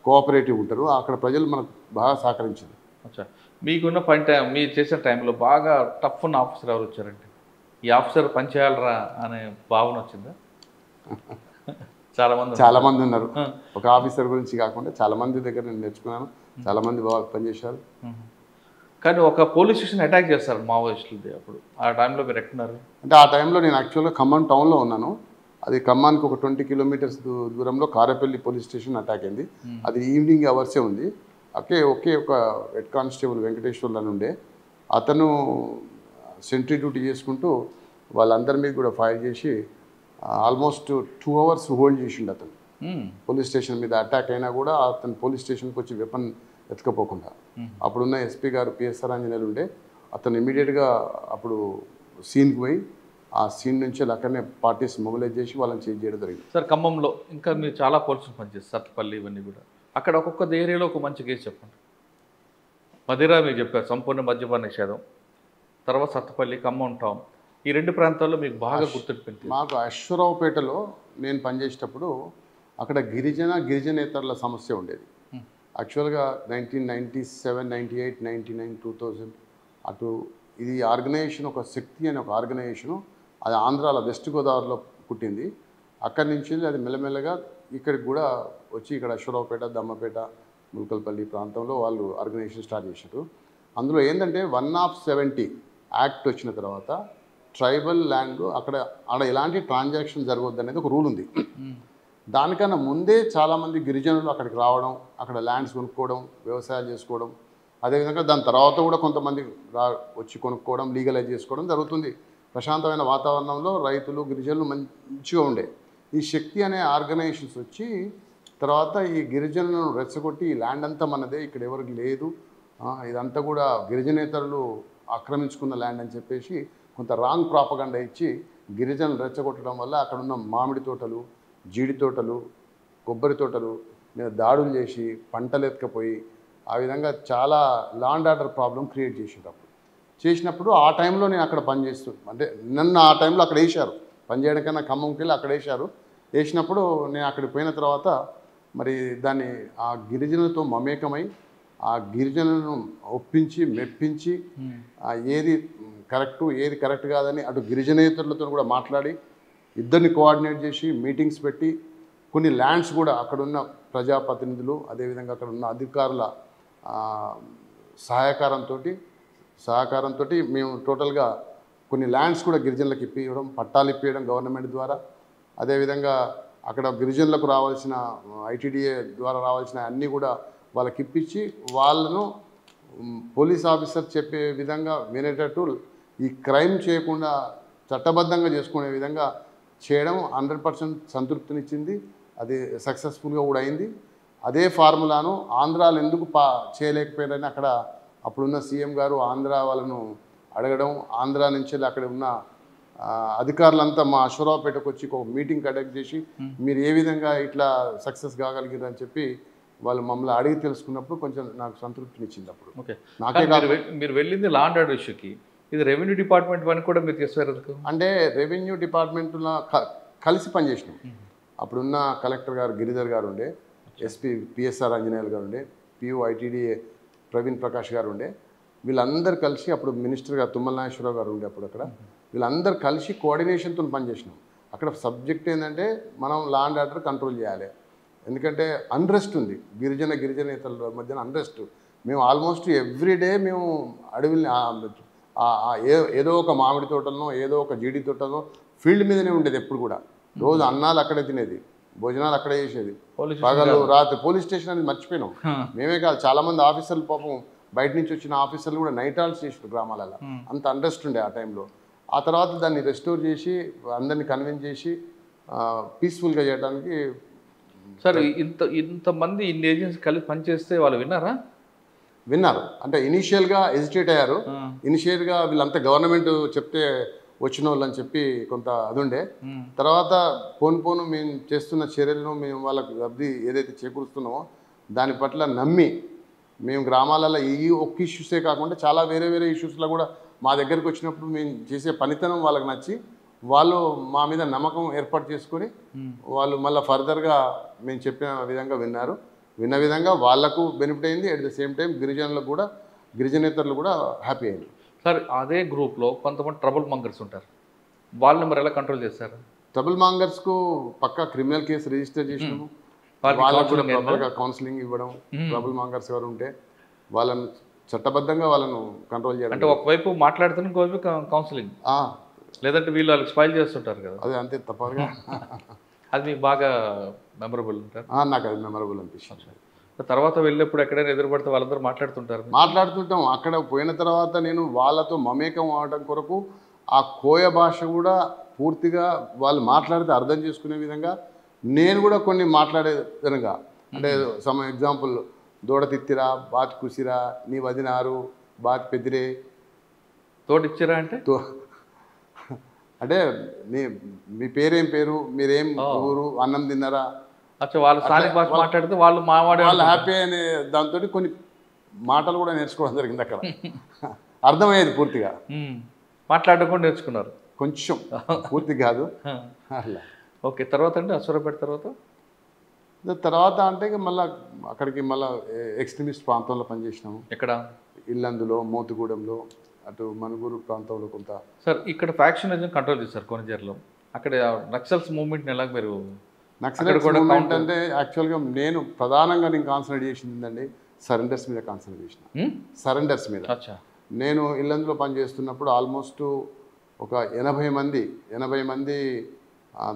కోఆపరేటివ్ ఉంటారు. అక్కడ ప్రజలు మనకు బాగా సహకరించారు. అచ్చా, మీకున్న పని టైం, మీరు చేసిన టైంలో బాగా టఫ్ ఉన్న ఆఫీసర్ ఎవరు వచ్చారంటే, ఈ ఆఫీసర్ పని చేయాలరా అనే భావన వచ్చిందా? చాలా మంది ఉన్నారు. ఒక ఆఫీసర్ గురించి కాకుండా చాలా మంది దగ్గర నేను నేర్చుకున్నాను. చాలా మంది బాగా పనిచేశారు. కానీ ఒక పోలీస్ స్టేషన్ అటాక్ చేస్తారు మావోయిస్టులది. అప్పుడు ఆ టైంలో మీరు ఎక్కడున్నారు? అంటే ఆ టైంలో నేను యాక్చువల్గా ఖమ్మం టౌన్లో ఉన్నాను. అది ఖమ్మానికి ఒక 20 కిలోమీటర్స్ దూరంలో కారేపల్లి పోలీస్ స్టేషన్ అటాక్ అయింది. అది ఈవినింగ్ అవర్సే ఉంది. ఒకే ఒక హెడ్ కానిస్టేబుల్ వెంకటేశ్వర్ల నుండే అతను సెంట్రీ డ్యూటీ చేసుకుంటూ వాళ్ళందరి మీద కూడా ఫైర్ చేసి ఆల్మోస్ట్ 2 hours హోల్డ్ చేసిండు అతను. పోలీస్ స్టేషన్ మీద అటాక్ అయినా కూడా అతను పోలీస్ స్టేషన్కి వచ్చి వెపన్ ఎత్తుకపోకుండా. అప్పుడున్న ఎస్పీ గారు పిఎస్ఆర్ ఆంజనేయులు ఉండే, అతను ఇమీడియట్గా అప్పుడు సీన్కి పోయి ఆ సీన్ నుంచి అక్కడనే పార్టీస్ మొబిలైజ్ చేసి వాళ్ళని చేంజ్ చేయడం జరిగింది. సార్ ఖమ్మంలో ఇంకా మీరు చాలా పోలీసులు పనిచేస్తారు, సత్తుపల్లి ఇవన్నీ కూడా. అక్కడ ఒక్కొక్క ఏరియాలో ఒక మంచి కేసు చెప్పండి. మధిర మీరు చెప్పారు సంపూర్ణ మద్యపాన నిషేధం, తర్వాత సత్తుపల్లి, ఖమ్మం టౌన్, ఈ 2 ప్రాంతాల్లో మీకు బాగా గుర్తుండిపోయింది. మాకు అశ్వరావుపేటలో నేను పనిచేసేటప్పుడు అక్కడ గిరిజనేతరుల సమస్య ఉండేది. యాక్చువల్గా 1997, 98, 99, 2000 అటు ఇది ఆర్గనైజేషన్, ఒక శక్తి అనే ఒక ఆర్గనైజేషను, అది ఆంధ్రాలో వెస్ట్ గోదావరిలో పుట్టింది. అక్కడి నుంచి అది మెల్లమెల్లగా ఇక్కడికి కూడా వచ్చి ఇక్కడ అశ్వరావుపేట, దమ్మపేట, ముల్కల్పల్లి ప్రాంతంలో వాళ్ళు ఆర్గనైజేషన్ స్టార్ట్ చేశారు. అందులో ఏంటంటే 170 యాక్ట్ వచ్చిన తర్వాత ట్రైబల్ ల్యాండ్ అక్కడ ఎలాంటి ట్రాన్సాక్షన్ జరగవద్దు అనేది ఒక రూల్ ఉంది. దానికన్నా ముందే చాలామంది గిరిజనులు అక్కడికి రావడం, అక్కడ ల్యాండ్స్ కొనుక్కోవడం, వ్యవసాయాలు చేసుకోవడం, అదేవిధంగా దాని తర్వాత కూడా కొంతమంది వచ్చి కొనుక్కోవడం, లీగలైజ్ చేసుకోవడం జరుగుతుంది. ప్రశాంతమైన వాతావరణంలో రైతులు, గిరిజనులు మంచిగా ఉండే. ఈ శక్తి అనే ఆర్గనైజేషన్స్ వచ్చి తర్వాత ఈ గిరిజనులను రెచ్చగొట్టి ఈ ల్యాండ్ అంతా మనదే, ఇక్కడ ఎవరికి లేదు, ఇదంతా కూడా గిరిజనేతరులు ఆక్రమించుకున్న ల్యాండ్ అని చెప్పేసి కొంత రాంగ్ ప్రాపగండా ఇచ్చి గిరిజనులు రెచ్చగొట్టడం వల్ల అక్కడ ఉన్న మామిడి తోటలు, జీడి తోటలు, కొబ్బరి తోటలు మీద దాడులు చేసి పంటలు ఎత్తుకపోయి ఆ విధంగా చాలా law and order problem create చేసినప్పుడు ఆ టైంలో నేను అక్కడ పనిచేస్తూ, అంటే నన్ను ఆ టైంలో అక్కడ వేశారు, పనిచేయడం కన్నా ఖమ్మంకి వెళ్ళి అక్కడ వేసినప్పుడు నేను అక్కడికి పోయిన తర్వాత మరి దాన్ని ఆ గిరిజనులతో మమేకమై ఆ గిరిజనులను ఒప్పించి మెప్పించి ఏది కరెక్టు ఏది కరెక్ట్ కాదని అటు గిరిజనేతరులతో కూడా మాట్లాడి ఇద్దరిని కోఆర్డినేట్ చేసి మీటింగ్స్ పెట్టి కొన్ని ల్యాండ్స్ కూడా అక్కడున్న ప్రజాప్రతినిధులు అదేవిధంగా అక్కడ ఉన్న అధికారుల సహకారంతో మేము టోటల్గా కొన్ని ల్యాండ్స్ కూడా గిరిజనులకు ఇప్పించడం, పట్టాలు ఇప్పించడం గవర్నమెంట్ ద్వారా, అదేవిధంగా అక్కడ గిరిజనులకు రావాల్సిన ఐటీడీఏ ద్వారా రావాల్సిన అన్నీ కూడా వాళ్ళకి ఇప్పించి వాళ్ళను పోలీస్ ఆఫీసర్ చెప్పే విధంగా వినేటట్టు ఈ క్రైమ్ చేయకుండా చట్టబద్ధంగా చేసుకునే విధంగా చేయడం 100% సంతృప్తినిచ్చింది. అది సక్సెస్ఫుల్గా కూడా అయింది. అదే ఫార్ములాను ఆంధ్రాలో ఎందుకు చేయలేకపోయారని అక్కడ అప్పుడున్న సీఎం గారు ఆంధ్ర వాళ్ళను అడగడం, ఆంధ్ర నుంచి అక్కడ ఉన్న అధికారులంతా మా అశ్వరావుపేటకు వచ్చి ఒక మీటింగ్ కండక్ట్ చేసి మీరు ఏ విధంగా ఇట్లా సక్సెస్ కాగలిగారు అని చెప్పి వాళ్ళు మమ్మల్ని అడిగి తెలుసుకున్నప్పుడు కొంచెం నాకు సంతృప్తినిచ్చింది. అప్పుడు ఓకే, నాకే మీరు వెళ్ళింది లా అండ్ ఆర్డర్ ఇష్యూకి, ఇది రెవెన్యూ డిపార్ట్మెంట్ పని కూడా మీరు చేస్తారు అంటే రెవెన్యూ డిపార్ట్మెంట్లో కలిసి పనిచేసినాం. అప్పుడున్న కలెక్టర్ గారు గిరిధర్ గారు ఉండే, ఎస్పీ పిఎస్ఆర్ ఆంజనేయులు గారు ఉండే, పియు ఐటీడీఏ ప్రవీణ్ ప్రకాష్ గారు ఉండే, వీళ్ళందరూ కలిసి అప్పుడు మినిస్టర్ గారు తుమ్మల నాగేశ్వరరావు గారు ఉండే అప్పుడు అక్కడ, వీళ్ళందరూ కలిసి కోఆర్డినేషన్తో పనిచేసినాం. అక్కడ సబ్జెక్ట్ ఏంటంటే మనం లా అండ్ ఆర్డర్ కంట్రోల్ చేయాలి, ఎందుకంటే అన్రెస్ట్ ఉంది గిరిజనేతల మధ్యన అన్రెస్ట్. మేము ఆల్మోస్ట్ ఎవ్రీడే మేము అడవిని ఏదో ఒక మామిడి తోటలను ఏదో ఒక జీడి తోటలను ఫీల్డ్ మీదనే ఉండేది ఎప్పుడు కూడా. రోజు అన్నాలు అక్కడే తినేది, భోజనాలు అక్కడే చేసేది, పగలు రాత్రి. పోలీస్ స్టేషన్ అనేది మర్చిపోయినాం. మేమే కాదు, చాలామంది ఆఫీసర్లు పాపం బయట నుంచి వచ్చిన ఆఫీసర్లు కూడా నైట్ హాల్స్ చేసారు గ్రామాలలో. అంత అన్రెస్ట్ ఉండే ఆ టైంలో. ఆ తర్వాత దాన్ని రెస్టోర్ చేసి అందరినీ కన్విన్స్ చేసి పీస్ఫుల్గా చేయడానికి. సార్ ఇంతమంది ఇన్ని ఏజెన్సీ కలిసి పనిచేస్తే వాళ్ళు విన్నారు. అంటే ఇనీషియల్గా హెజిటేట్ అయ్యారు. ఇనిషియల్గా వీళ్ళంతా గవర్నమెంట్ చెప్తే వచ్చిన వాళ్ళు అని చెప్పి కొంత అది ఉండే. తర్వాత పోను మేము చేస్తున్న చర్యలను మేము వాళ్ళకి లబ్ధి ఏదైతే చేకూరుస్తున్నామో దాని పట్ల నమ్మి మేము గ్రామాలలో ఈ ఒక్క ఇష్యూసే కాకుండా చాలా వేరే ఇష్యూస్లో కూడా మా దగ్గరికి వచ్చినప్పుడు మేము చేసే పనితనం వాళ్ళకి నచ్చి వాళ్ళు మా మీద నమ్మకం ఏర్పాటు చేసుకొని వాళ్ళు మళ్ళీ ఫర్దర్గా మేము చెప్పిన విధంగా విన్న విధంగా వాళ్లకు బెనిఫిట్ అయింది. అట్ ద సేమ్ టైం గిరిజనేతరులు కూడా హ్యాపీ అయింది. సార్ అదే గ్రూప్లో కొంతమంది ట్రబుల్ మంగర్స్ ఉంటారు, వాళ్ళని మరి ఎలా కంట్రోల్ చేస్తారు? ట్రబుల్ మంగర్స్కు పక్కా క్రిమినల్ కేసు రిజిస్టర్ చేసినాము. వాళ్ళకు కూడా ప్రాపర్గా కౌన్సిలింగ్ ఇవ్వడం, ట్రబుల్ మంగర్స్ ఎవరు ఉంటే వాళ్ళని చట్టబద్ధంగా వాళ్ళను కంట్రోల్ చేయడం. అంటే ఒకవైపు మాట్లాడుతున్న ఇంకోవైపు కౌన్సిలింగ్, లేదంటే వీళ్ళు వాళ్ళకి స్పైల్ చేస్తుంటారు కదా, అదే అంతే తప్పదుగా. అది మీకు బాగా మెమరబుల్ ఉంటారు? నాకు అది మెమరబుల్ అనిపిస్తుంది. తర్వాత వెళ్ళినప్పుడు ఎక్కడైనా ఎదురుపడితే వాళ్ళందరూ మాట్లాడుతుంటాం. అక్కడ పోయిన తర్వాత నేను వాళ్ళతో మమేకం అవడం కొరకు ఆ కోయ భాష కూడా పూర్తిగా వాళ్ళు మాట్లాడితే అర్థం చేసుకునే విధంగా నేను కూడా కొన్ని మాట్లాడే విధంగా, అంటే సమ్ ఎగ్జాంపుల్ దూడ తిత్తిరా, బాత్ కుసిరా, నీ వదినారు, బాత్ పెదిరే, తోడిచ్చిరా అంటే మీ పేరేం పేరు, మీరేం ఊరు, అన్నం తిన్నారా, మాట్లాడితే వాళ్ళు హ్యాపీ అనే దాంతో కొన్ని మాటలు కూడా నేర్చుకోవడం జరిగింది అక్కడ. అర్థమయ్యేది పూర్తిగా మాట్లాడడం కూడా నేర్చుకున్నారు కొంచెం, పూర్తి కాదు అట్లా. ఓకే, తర్వాత అంటే అశ్వరావుపేట తర్వాత అంటే మళ్ళీ అక్కడికి మళ్ళీ ఎక్స్ట్రీమిస్ట్ ప్రాంతంలో పనిచేసినాము. ఎక్కడ? ఇల్లందులో, మోతుగూడెంలో, అటు మనుగూరు ప్రాంతంలో కొంత. సార్ ఇక్కడ ఫ్యాక్షనిజం కంట్రోల్ చేశారు కొనజేరులో, అక్కడ నక్సల్స్ మూవ్మెంట్ని ఎలా మీరు? నక్సలైట్స్ మూవ్మెంట్ అంటే యాక్చువల్గా నేను ప్రధానంగా కాన్సన్ట్రేట్ చేసింది ఏంటంటే సరెండర్స్ మీద కాన్సన్ట్రేట్ చేసిన. సరెండర్స్ మీద నేను ఇల్లందులో పనిచేస్తున్నప్పుడు ఆల్మోస్ట్ ఒక 80 మంది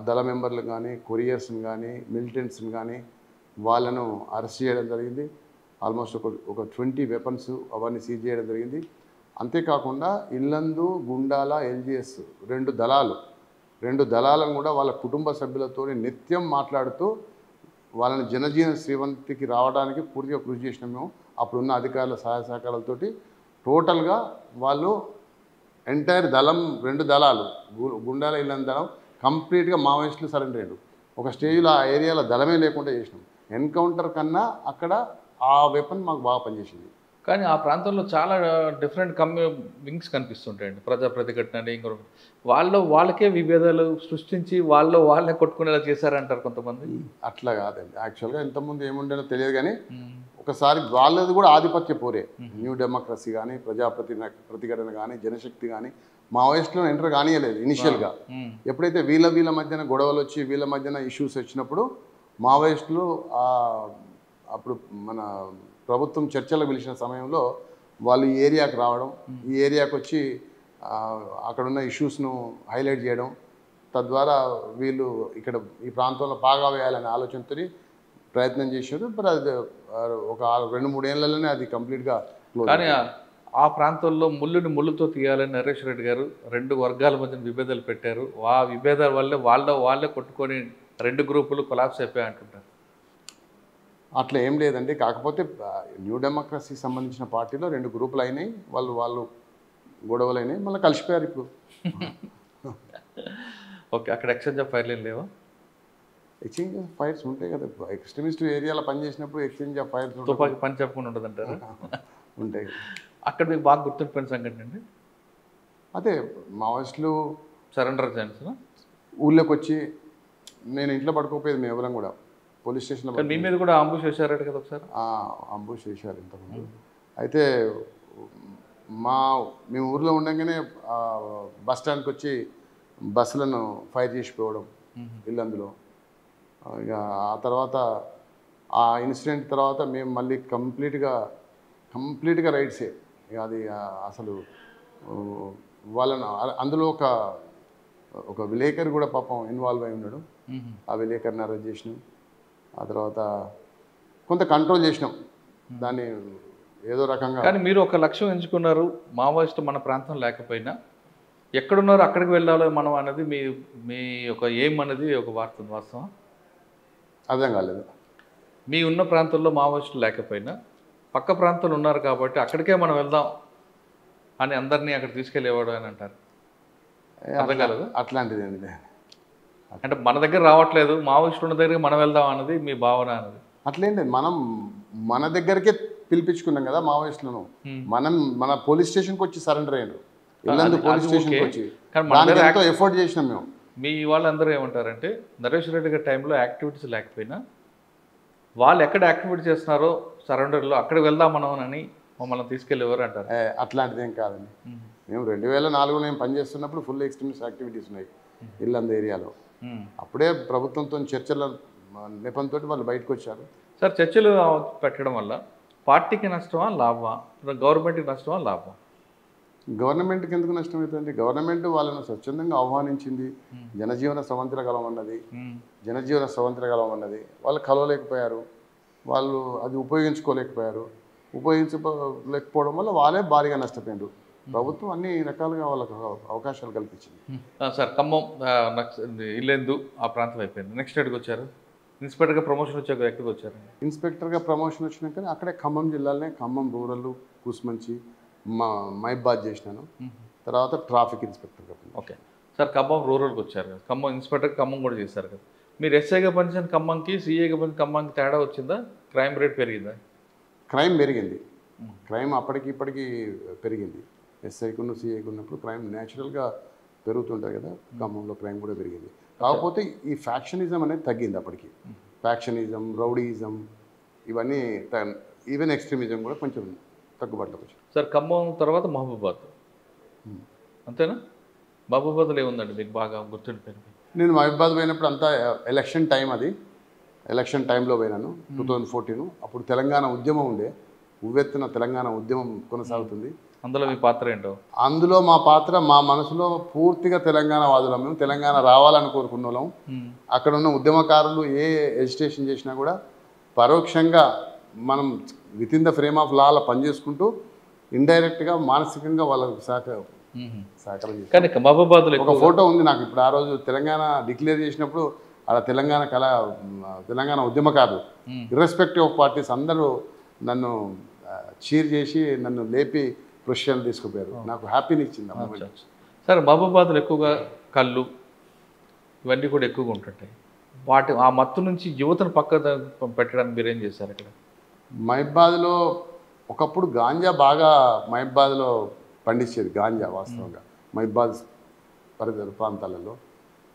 దళ మెంబర్లు కానీ, కొరియర్స్ని కానీ, మిలిటెంట్స్ని కానీ వాళ్ళను అరెస్ట్ చేయడం జరిగింది. ఆల్మోస్ట్ ఒక 20 వెపన్స్ అవన్నీ సీజ్ చేయడం జరిగింది. అంతేకాకుండా ఇల్లందు, గుండాల, ఎల్జిఎస్ రెండు దళాలను కూడా వాళ్ళ కుటుంబ సభ్యులతో నిత్యం మాట్లాడుతూ వాళ్ళని జనజీవన శ్రీవంతికి రావడానికి పూర్తిగా కృషి చేసినాం మేము. అప్పుడున్న అధికారుల సహాయ సహకారాలతోటి టోటల్గా వాళ్ళు ఎంటైర్ దళం 2 దళాలు గుండాల ఇళ్ళని దళం కంప్లీట్గా మావోయిస్టులు సరెండర్ అయ్యారు. ఒక స్టేజ్లో ఆ ఏరియాలో దళమే లేకుండా చేసినాం. ఎన్కౌంటర్ కన్నా అక్కడ ఆ వెపన్ మాకు బాగా పనిచేసింది. కానీ ఆ ప్రాంతంలో చాలా డిఫరెంట్ వింగ్స్ కనిపిస్తుంటాయండి. ప్రజా ప్రతిఘటన అని ఇంకొక వాళ్ళకే విభేదాలు సృష్టించి వాళ్ళే కొట్టుకునేలా చేశారంటారు కొంతమంది. అట్లా కాదండి. యాక్చువల్గా ఇంతకుముందు ఏముండేనో తెలియదు కానీ ఒకసారి వాళ్ళది కూడా ఆధిపత్య పోరే. న్యూ డెమోక్రసీ కానీ ప్రతిఘటన కానీ జనశక్తి కానీ మావోయిస్టులో ఎంటర్ కానియలేదు ఇనిషియల్గా. ఎప్పుడైతే వీళ్ళ మధ్యన గొడవలు వచ్చి వీళ్ళ మధ్యన ఇష్యూస్ వచ్చినప్పుడు మావోయిస్టులు అప్పుడు మన ప్రభుత్వం చర్చలు పిలిచిన సమయంలో వాళ్ళు ఈ ఏరియాకి రావడం, ఈ ఏరియాకి వచ్చి అక్కడున్న ఇష్యూస్ను హైలైట్ చేయడం, తద్వారా వీళ్ళు ఇక్కడ ఈ ప్రాంతంలో బాగా వేయాలనే ఆలోచనతో ప్రయత్నం చేశారు. బట్ అది ఒక 2-3 ఏళ్లలోనే అది కంప్లీట్గా క్లోజ్. కానీ ఆ ప్రాంతంలో ముళ్ళుతో తీయాలని నరేష్ రెడ్డి గారు 2 వర్గాల మధ్య విభేదాలు పెట్టారు. ఆ విభేదాల వల్లే వాళ్ళే కొట్టుకొని 2 గ్రూపులు కొలాప్స్ అయిపోయాయి అంటుంటారు. అట్లా ఏం లేదండి. కాకపోతే న్యూ డెమోక్రసీకి సంబంధించిన పార్టీలో 2 గ్రూపులు అయినాయి. వాళ్ళు గొడవలు అయినాయి, మళ్ళీ కలిసిపోయారు ఇప్పుడు. ఓకే, అక్కడ ఎక్స్చేంజ్ ఆఫ్ ఫైర్లు ఏం లేవా? ఎక్స్చేంజ్ ఆఫ్ ఫైర్స్ ఉంటాయి కదా. ఎక్స్ట్రీమిస్ట్ ఏరియాలో పనిచేసినప్పుడు ఎక్స్చేంజ్ ఆఫ్ ఫైర్స్ తుపాకి పని చెప్పకుండా ఉండదంటారు. ఉంటాయి. అక్కడ మీకు బాగా గుర్తుండిపోయిన సంఘటన అండి అదే మావోయిస్టులు సరెండర్ ఛాన్స్ ఊళ్ళోకి వచ్చి, నేను ఇంట్లో పడుకోపోయేది మేము ఎవరం కూడా, పోలీస్ స్టేషన్లో మీ మీద కూడా అంబుష్ చేశారట కదా ఒకసారి. అంబుష్ చేశారు ఇంతకుముందు. అయితే మేము ఊర్లో ఉండగానే బస్ స్టాండ్కి వచ్చి బస్సులను ఫైర్ చేసిపోవడం ఇల్లందులో. ఇక ఆ తర్వాత ఆ ఇన్సిడెంట్ తర్వాత మేము మళ్ళీ కంప్లీట్గా రైడ్సే. ఇక అది అసలు వాళ్ళను అందులో ఒక విలేకరి కూడా పాపం ఇన్వాల్వ్ అయి ఉన్నాడు. ఆ విలేకరిని అరెస్ట్ చేసినాం. ఆ తర్వాత కొంత కంట్రోల్ చేసినాం దాన్ని ఏదో రకంగా. కానీ మీరు ఒక లక్ష్యం ఎంచుకున్నారు, మావోయిస్టు మన ప్రాంతం లేకపోయినా ఎక్కడున్నారో అక్కడికి వెళ్ళాలో మనం అనేది మీ ఒక ఎయిమ్ అనేది ఒక వాస్తవం. అర్థం కాలేదు. మీ ఉన్న ప్రాంతంలో మావోయిస్టులు లేకపోయినా పక్క ప్రాంతంలో ఉన్నారు కాబట్టి అక్కడికే మనం వెళ్దాం అని అందరినీ అక్కడ తీసుకెళ్ళేవాడు అని అంటారు. అర్థం కాలేదు. అట్లాంటిది అండి. అంటే మన దగ్గర రావట్లేదు, మావోయిస్టులు ఉన్న దగ్గరికి మనం వెళ్దాం అన్నది మీ భావన అన్నది. అట్లేండి, మనం మన దగ్గరికే పిలిపించుకున్నాం కదా మావోయిస్టులను. మన పోలీస్ స్టేషన్కి వచ్చి సరెండర్ అయ్యారు. ఇల్లందు పోలీస్ స్టేషన్కి వచ్చి ఎంతో ఎఫర్ట్ చేసినాం మేము. మీ వాళ్ళందరూ ఏమంటారంటే నరేష్ రెడ్డి గారి టైంలో యాక్టివిటీస్ లేకపోయినా వాళ్ళు ఎక్కడ యాక్టివిటీ చేస్తున్నారో సరెండర్లో అక్కడికి వెళ్దాం మనం అని మమ్మల్ని తీసుకెళ్ళేవారు అంటారు. అట్లాంటిది ఏం కాదండి. మేము 2004లో మేము పనిచేస్తున్నప్పుడు ఫుల్ ఎక్స్ట్రీమిస్ట్ యాక్టివిటీస్ ఉన్నాయి ఇల్లందు ఏరియాలో. అప్పుడే ప్రభుత్వంతో చర్చల నెపంతో వాళ్ళు బయటకు వచ్చారు. సార్, చర్చలు పెట్టడం వల్ల పార్టీకి నష్టమా లాభమా, గవర్నమెంట్కి నష్టమా లాభమా? గవర్నమెంట్కి ఎందుకు నష్టం అవుతుంది? గవర్నమెంట్ వాళ్ళను స్వచ్ఛందంగా ఆహ్వానించింది. జనజీవన స్రవంతిలో కలవమన్నది. వాళ్ళు కలవలేకపోయారు, వాళ్ళు అది ఉపయోగించుకోలేకపోవడం వల్ల వాళ్ళే భారీగా నష్టపోయారు. ప్రభుత్వం అన్ని రకాలుగా వాళ్ళకు అవకాశాలు కల్పించింది. సార్, ఖమ్మం ఇల్లేందు ఆ ప్రాంతం అయిపోయింది. నెక్స్ట్ ఎక్కడికి వచ్చారు? ఇన్స్పెక్టర్గా ప్రమోషన్ వచ్చాక ఎక్కడికి వచ్చారు? ఇన్స్పెక్టర్గా ప్రమోషన్ వచ్చినాక అక్కడే ఖమ్మం జిల్లాలోనే ఖమ్మం రూరల్, కూసుమంచి, మైబాద్ చేసినాను. తర్వాత ట్రాఫిక్ ఇన్స్పెక్టర్గా. ఓకే సార్, ఖమ్మం రూరల్కి వచ్చారు కదా, ఖమ్మం ఇన్స్పెక్టర్ ఖమ్మం కూడా చేశారు కదా. మీరు ఎస్ఐగా పనిచేసిన ఖమ్మంకి సిఐగా పనిచేసిన ఖమ్మంకి తేడా వచ్చిందా? క్రైమ్ రేట్ పెరిగిందా? క్రైమ్ పెరిగింది. క్రైమ్ అప్పటికి ఇప్పటికీ పెరిగింది. ఎస్ఐకున్న సిఐకి ఉన్నప్పుడు క్రైమ్ న్యాచురల్గా పెరుగుతుంటుంది కదా, ఖమ్మంలో క్రైమ్ కూడా పెరిగింది. కాకపోతే ఈ ఫ్యాక్షనిజం అనేది తగ్గింది అప్పటికి. ఫ్యాక్షనిజం, రౌడీయిజం ఇవన్నీ, ఈవెన్ ఎక్స్ట్రీమిజం కూడా కొంచెం తగ్గుబాటులోకి వచ్చింది. సార్, ఖమ్మం తర్వాత మహబూబాద్ అంతేనా? మహబూబాద్లో ఏముందండి మీకు బాగా గుర్తుండిపోయింది? నేను మహబూబాద్ పోయినప్పుడు అంతా ఎలక్షన్ టైం, అది ఎలక్షన్ టైంలో పోయినాను 2014. అప్పుడు తెలంగాణ ఉద్యమం ఉండే, ఉవ్వెత్తున తెలంగాణ ఉద్యమం కొనసాగుతుంది. అందులో మీ పాత్ర ఏంటో? అందులో మా పాత్ర, మా మనసులో పూర్తిగా తెలంగాణ వాదులం. మేము తెలంగాణ రావాలని కోరుకున్న వాళ్ళం. అక్కడ ఉన్న ఉద్యమకారులు ఏ ఎజిటేషన్ చేసినా కూడా పరోక్షంగా మనం with in the frame of లాలో పనిచేసుకుంటూ ఇండైరెక్ట్గా మానసికంగా వాళ్ళకు సహకారం కానీ మహబూబాద్లో ఒక ఫోటో ఉంది నాకు ఇప్పుడు. ఆ రోజు తెలంగాణ డిక్లేర్ చేసినప్పుడు అలా తెలంగాణ ఉద్యమకారులు ఇర్రెస్పెక్టివ్ ఆఫ్ పార్టీస్ అందరూ నన్ను చీర్ చేసి నన్ను లేపి ప్రొఫెషన్ తీసుకుపోయారు. నాకు హ్యాపీని ఇచ్చింది ఆ మూమెంట్. సార్ మహబూబాబాద్లో ఎక్కువగా కళ్ళు ఇవన్నీ కూడా ఎక్కువగా ఉంటుంటాయి. ఆ మత్తు నుంచి యువతను పక్క పెట్టడానికి మీరు ఏం చేశారు ఇక్కడ? మహబూబాబాద్లో ఒకప్పుడు గాంజా బాగా మహబూబాబాద్లో పండించేది, గాంజా వాస్తవంగా మహబూబాబాద్ పరిసర ప్రాంతాలలో.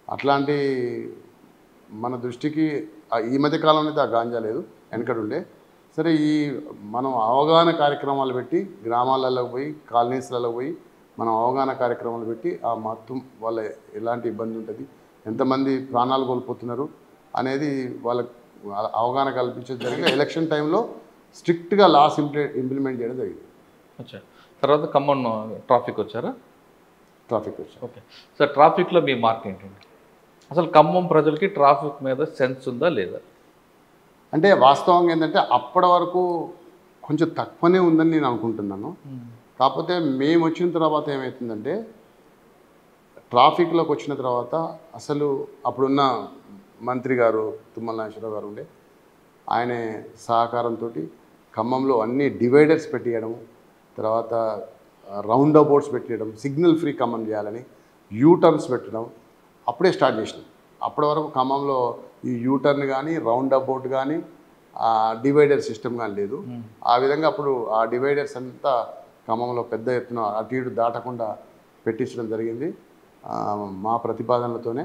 అట్లాంటి మన దృష్టికి ఈ మధ్య కాలంలో అయితే ఆ గాంజా లేదు, వెనకడుండే. సరే, మనం అవగాహన కార్యక్రమాలు పెట్టి గ్రామాలలో పోయి కాలనీస్లలో పోయి మనం అవగాహన కార్యక్రమాలు పెట్టి ఆ మత్తు వాళ్ళ ఎలాంటి ఇబ్బంది ఉంటుంది, ఎంతమంది ప్రాణాలు కోల్పోతున్నారు అనేది వాళ్ళకు అవగాహన కల్పించడం జరిగింది. ఎలక్షన్ టైంలో స్ట్రిక్ట్గా లాస్ ఇంప్లిమెంట్ చేయడం జరిగింది. అచ్చా, తర్వాత ఖమ్మం ట్రాఫిక్ వచ్చారా? ట్రాఫిక్ వచ్చారు. ఓకే సార్, ట్రాఫిక్లో మీ మార్క్ ఏంటండి? అసలు ఖమ్మం ప్రజలకి ట్రాఫిక్ మీద సెన్స్ ఉందా లేదా? అంటే వాస్తవంగా ఏంటంటే అప్పటి వరకు కొంచెం తక్కువనే ఉందని నేను అనుకుంటున్నాను. కాకపోతే మేము వచ్చిన తర్వాత ఏమవుతుందంటే ట్రాఫిక్లోకి వచ్చిన తర్వాత అసలు అప్పుడున్న మంత్రి గారు తుమ్మల నాగేశ్వరరావు గారు ఉండే, ఆయన సహకారంతో ఖమ్మంలో అన్ని డివైడర్స్ పెట్టియడం, తర్వాత రౌండ్ అబౌట్స్ పెట్టడం, సిగ్నల్ ఫ్రీ ఖమ్మం చేయాలని యూటర్న్స్ పెట్టడం అప్పుడే స్టార్ట్ చేసినాం. అప్పటి వరకు ఖమ్మంలో ఈ యూటర్న్ కానీ రౌండ్ అబౌట్ కానీ డివైడర్ సిస్టమ్ కానీ లేదు. ఆ విధంగా అప్పుడు ఆ డివైడర్స్ అంతా ఖమ్మంలో పెద్ద ఎత్తున అటు ఇటు దాటకుండా పెట్టించడం జరిగింది మా ప్రతిపాదనలతోనే.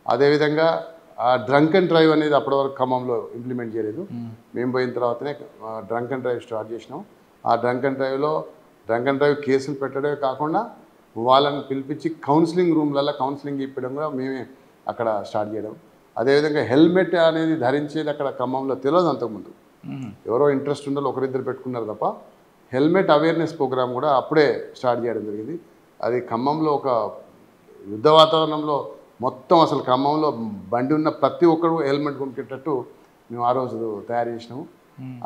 అదేవిధంగా ఆ డ్రంక్ అండ్ డ్రైవ్ అనేది అప్పటి వరకు ఖమ్మంలో ఇంప్లిమెంట్ చేయలేదు. మేము పోయిన తర్వాతనే డ్రంక్ అండ్ డ్రైవ్ స్టార్ట్ చేసినాం. ఆ డ్రంక్ అండ్ డ్రైవ్ కేసులు పెట్టడమే కాకుండా వాళ్ళని పిలిపించి కౌన్సిలింగ్ రూమ్లలో కౌన్సిలింగ్ ఇప్పడం కూడా మేమే అక్కడ స్టార్ట్ చేయడం. అదేవిధంగా హెల్మెట్ అనేది ధరించేది అక్కడ ఖమ్మంలో తెలియదు అంతకుముందు. ఎవరో ఇంట్రెస్ట్ ఉండాలి ఒకరిద్దరు పెట్టుకున్నారు తప్ప హెల్మెట్ అవేర్నెస్ ప్రోగ్రామ్ కూడా అప్పుడే స్టార్ట్ చేయడం జరిగింది. అది ఖమ్మంలో ఒక యుద్ధ వాతావరణంలో మొత్తం అసలు ఖమ్మంలో బండి ఉన్న ప్రతి ఒక్కరు హెల్మెట్ కొనుక్కేటట్టు మేము ఆ రోజు తయారు చేసినాము.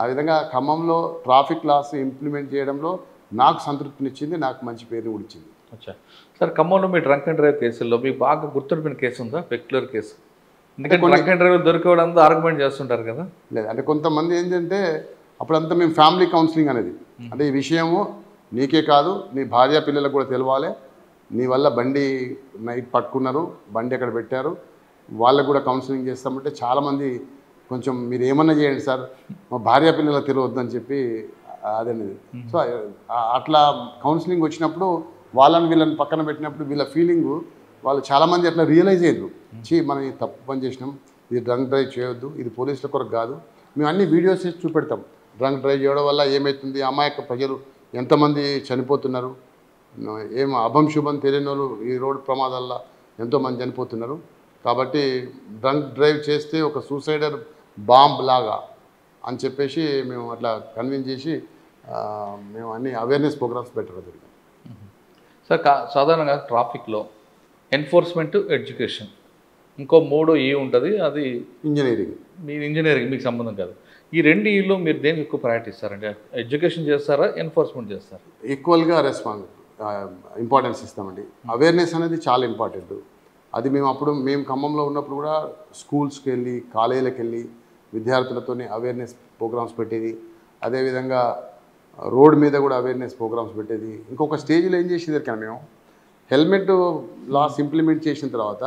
ఆ విధంగా ఖమ్మంలో ట్రాఫిక్ లాస్ ఇంప్లిమెంట్ చేయడంలో నాకు సంతృప్తినిచ్చింది, నాకు మంచి పేరు కూడా ఇచ్చింది. అచ్చా సార్, ఖమ్మంలో మీ డ్రంక్ అండ్ డ్రైవ్ కేసుల్లో మీకు బాగా గుర్తుండిపోయిన కేసు ఉందా, పెక్యులర్ కేసు? ఎందుకంటే డ్రంక్ అండ్ డ్రైవ్ దొరికేవాడంతా ఆర్గ్యుమెంట్ చేస్తుంటారు కదా. లేదు అంటే కొంతమంది ఏంటంటే అప్పుడంతా మేము ఫ్యామిలీ కౌన్సిలింగ్ అనేది, అంటే ఈ విషయము నీకే కాదు నీ భార్య పిల్లలకు కూడా తెలవాలి, నీ వల్ల బండి నైట్ పట్టుకున్నారు, బండి అక్కడ పెట్టారు, వాళ్ళకు కూడా కౌన్సిలింగ్ చేస్తామంటే చాలామంది కొంచెం మీరు ఏమన్నా చేయండి సార్ మా భార్య పిల్లలకు తెలియవద్దని చెప్పి అదనేది. సో అట్లా కౌన్సిలింగ్ వచ్చినప్పుడు వీళ్ళని పక్కన పెట్టినప్పుడు వీళ్ళ ఫీలింగు వాళ్ళు చాలామంది అట్లా రియలైజ్ అయ్యారు, మనం ఈ తప్పు పని చేసినాం, ఇది డ్రంక్ డ్రైవ్ చేయొద్దు, ఇది పోలీసుల కొరకు కాదు. మేము అన్ని వీడియోస్ చేసి చూపెడతాం, డ్రంక్ డ్రైవ్ చేయడం వల్ల ఏమవుతుంది, అమాయక ప్రజలు ఎంతమంది చనిపోతున్నారు, ఏం అభం శుభం తెలియని వాళ్ళు ఈ రోడ్డు ప్రమాదాల్లో ఎంతోమంది చనిపోతున్నారు. కాబట్టి డ్రంక్ డ్రైవ్ చేస్తే ఒక సూసైడర్ బాంబ్ లాగా అని చెప్పేసి మేము అట్లా కన్విన్స్ చేసి మేము అన్ని అవేర్నెస్ ప్రోగ్రామ్స్ పెట్టడం జరిగింది. సార్ సాధారణంగా ట్రాఫిక్లో ఎన్ఫోర్స్మెంట్, ఎడ్యుకేషన్, ఇంకో 3 E ఉంటుంది, అది ఇంజనీరింగ్. మీరు ఇంజనీరింగ్ మీకు సంబంధం కాదు. ఈ 2 Eలో మీరు దేనికి ఎక్కువ ప్రయారిటీ ఇస్తారండి? ఎడ్యుకేషన్ చేస్తారా, ఎన్ఫోర్స్మెంట్ చేస్తారా? ఈక్వల్గా ఇంపార్టెన్స్ ఇస్తామండి. అవేర్నెస్ అనేది చాలా ఇంపార్టెంట్. అది మేము ఖమ్మంలో ఉన్నప్పుడు కూడా స్కూల్స్కి వెళ్ళి కాలేజీలకు వెళ్ళి విద్యార్థులతో అవేర్నెస్ ప్రోగ్రామ్స్ పెట్టేది. అదేవిధంగా రోడ్ మీద కూడా అవేర్నెస్ ప్రోగ్రామ్స్ పెట్టేది. ఇంకొక స్టేజ్లో ఏం చేసేది కానీ మేము హెల్మెట్ లాస్ ఇంప్లిమెంట్ చేసిన తర్వాత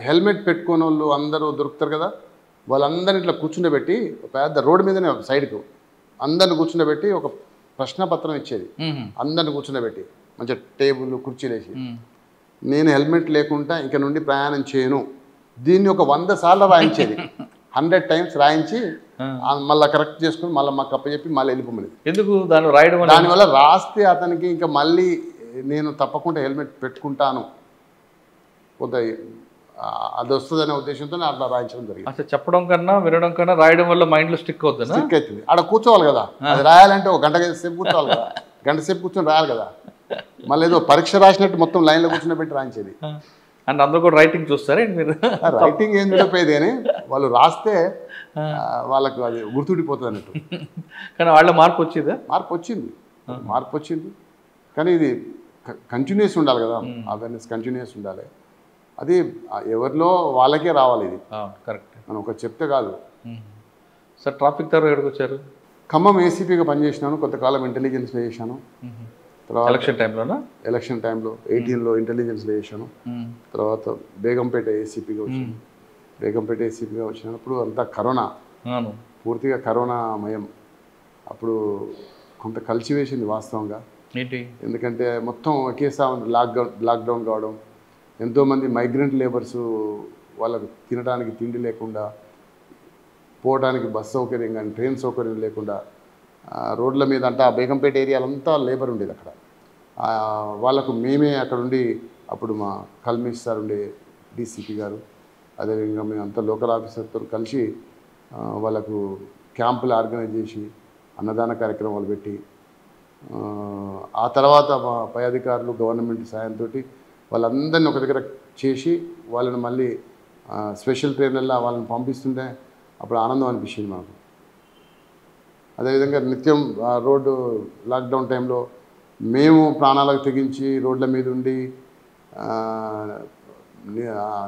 హెల్మెట్ పెట్టుకునే వాళ్ళు అందరూ దొరుకుతారు కదా, వాళ్ళందరినీ ఇట్లా కూర్చుండబెట్టి పెద్ద రోడ్డు మీదనే సైడ్కు అందరిని కూర్చుండబెట్టి ఒక ప్రశ్నపత్రం ఇచ్చేది. అందరిని కూర్చుండబెట్టి మంచిగా టేబుల్ కుర్చీలు వేసి నేను హెల్మెట్ లేకుండా ఇక నుండి ప్రయాణం చేయను, దీన్ని ఒక 100 సార్లు రాయించేది. 100 times రాయించి మళ్ళీ కరెక్ట్ చేసుకుని మళ్ళీ మాకు అప్పచెప్పి మళ్ళీ వెళ్ళిపోమని. ఎందుకు దాన్ని రాయడం? దానివల్ల రాస్తే అతనికి ఇంకా మళ్ళీ నేను తప్పకుండా హెల్మెట్ పెట్టుకుంటాను కొంత అది వస్తుందనే ఉద్దేశంతో అట్లా రాయించడం జరిగింది. అసలు చెప్పడం కన్నా వినడం కన్నా రాయడం వల్ల మైండ్లో స్టిక్ అవుతుంది. స్టిక్ అవుతుంది. ఆడ కూర్చోవాలి కదా, అది రాయాలంటే ఒక గంట సేపు కూర్చోవాలి కదా, గంట సేపు కూర్చొని రాయాలి కదా, మళ్ళీ ఏదో పరీక్ష రాసినట్టు మొత్తం లైన్లో కూర్చొని పెట్టి రాయించేది. అండ్ అందరూ కూడా రైటింగ్ చూస్తారా మీరు? రైటింగ్ ఏం విడిపోయేది కానీ వాళ్ళు రాస్తే వాళ్ళకు అది గుర్తుండిపోతుంది అన్నట్టు. కానీ వాళ్ళ మార్పు వచ్చిందా? మార్పు వచ్చింది కానీ ఇది కంటిన్యూస్ ఉండాలి కదా, అవేర్నెస్ కంటిన్యూస్ ఉండాలి. అది ఎవరిలో వాళ్ళకే రావాలి ఇది, కరెక్ట్. మనం ఒక చెప్తే కాదు. సార్ ట్రాఫిక్ తర్వాత ఎక్కడికి వచ్చారు? ఖమ్మం ఏసీపీగా పనిచేసినాను, కొంతకాలం ఇంటెలిజెన్స్లో చేశాను. తర్వాత ఎలక్షన్ టైంలోనా? ఎలక్షన్ టైంలో 18లో ఇంటెలిజెన్స్లో చేశాను. తర్వాత బేగంపేట ఏసీపీగా వచ్చాను. బేగంపేట ఏసీపీగా వచ్చినప్పుడు అంతా కరోనా, పూర్తిగా కరోనామయం. అప్పుడు కొంత కలిసివేసింది వాస్తవంగా. ఏంటి? ఎందుకంటే మొత్తం ఒకేసారి లాక్డౌన్ కావడం, ఎంతోమంది మైగ్రెంట్ లేబర్సు వాళ్ళకు తినడానికి తిండి లేకుండా, పోవడానికి బస్ సౌకర్యం కానీ ట్రైన్ సౌకర్యం లేకుండా రోడ్ల మీద అంటే ఆ బేగంపేట ఏరియాలంతా లేబర్ ఉండేది అక్కడ. వాళ్ళకు మేమే అక్కడ ఉండి, అప్పుడు మా కల్మేష్ సార్ ఉండే డీసీపీ గారు, అదేవిధంగా మేము అంతా లోకల్ ఆఫీసర్తో కలిసి వాళ్ళకు క్యాంపులు ఆర్గనైజ్ చేసి అన్నదాన కార్యక్రమాలు పెట్టి, ఆ తర్వాత మా పై అధికారులు గవర్నమెంట్ సాయంతో వాళ్ళందరినీ ఒక దగ్గర చేసి వాళ్ళని మళ్ళీ స్పెషల్ ట్రైన్లలో వాళ్ళని పంపిస్తుంటే అప్పుడు ఆనందం అనిపించింది మాకు. అదేవిధంగా నిత్యం రోడ్డు లాక్డౌన్ టైంలో మేము ప్రాణాలకు తెగించి రోడ్ల మీద ఉండి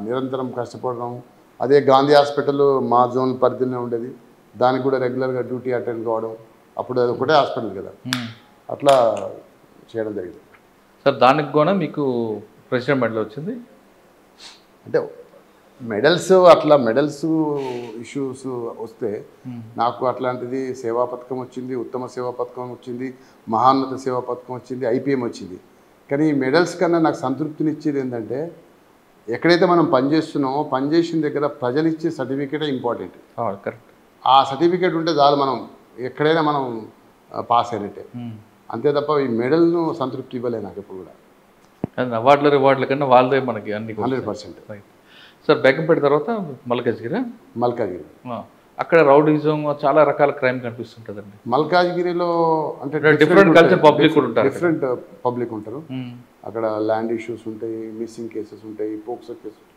నిరంతరం కష్టపడడం. అదే గాంధీ హాస్పిటల్ మా జోన్ పరిధిలో ఉండేది, దానికి కూడా రెగ్యులర్గా డ్యూటీ అటెండ్ కావడం. అప్పుడు అది ఒకటే హాస్పిటల్ కదా, అట్లా చేయడం జరిగింది. సార్ దానికి కూడా మీకు ప్రెసిడెంట్ మెడల్ వచ్చింది అంటే మెడల్స్, అట్లా మెడల్స్ ఇష్యూస్ వస్తే నాకు అట్లాంటిది సేవా పథకం వచ్చింది, ఉత్తమ సేవా పథకం వచ్చింది, మహాన్నత సేవా పథకం వచ్చింది, ఐపీఎం వచ్చింది. కానీ ఈ మెడల్స్ కన్నా నాకు సంతృప్తినిచ్చేది ఏంటంటే, ఎక్కడైతే మనం పనిచేస్తున్నామో పనిచేసిన దగ్గర ప్రజలు ఇచ్చే సర్టిఫికేటే ఇంపార్టెంట్. కరెక్ట్. ఆ సర్టిఫికేట్ ఉంటే చాలు, మనం ఎక్కడైనా మనం పాస్ అయినట్టే. అంతే తప్ప ఈ మెడల్ను సంతృప్తి ఇవ్వలే నాకు ఎప్పుడు కూడా. అవార్డులు రివార్డుల కన్నా వాళ్ళదే మనకి అన్ని 100%. రైట్. సార్ బేగంపేట తర్వాత మల్కాజ్గిరి. మల్కాజ్గిరి అక్కడ రౌడీజం చాలా రకాల క్రైమ్ కనిపిస్తుంటుందండి. మల్కాజ్గిరిలో అంటే డిఫరెంట్ కల్చర్ పబ్లిక్ కూడా ఉంటారు, డిఫరెంట్ పబ్లిక్ ఉంటారు. అక్కడ ల్యాండ్ ఇష్యూస్ ఉంటాయి, మిస్సింగ్ కేసెస్ ఉంటాయి, పోక్సో కేసెస్,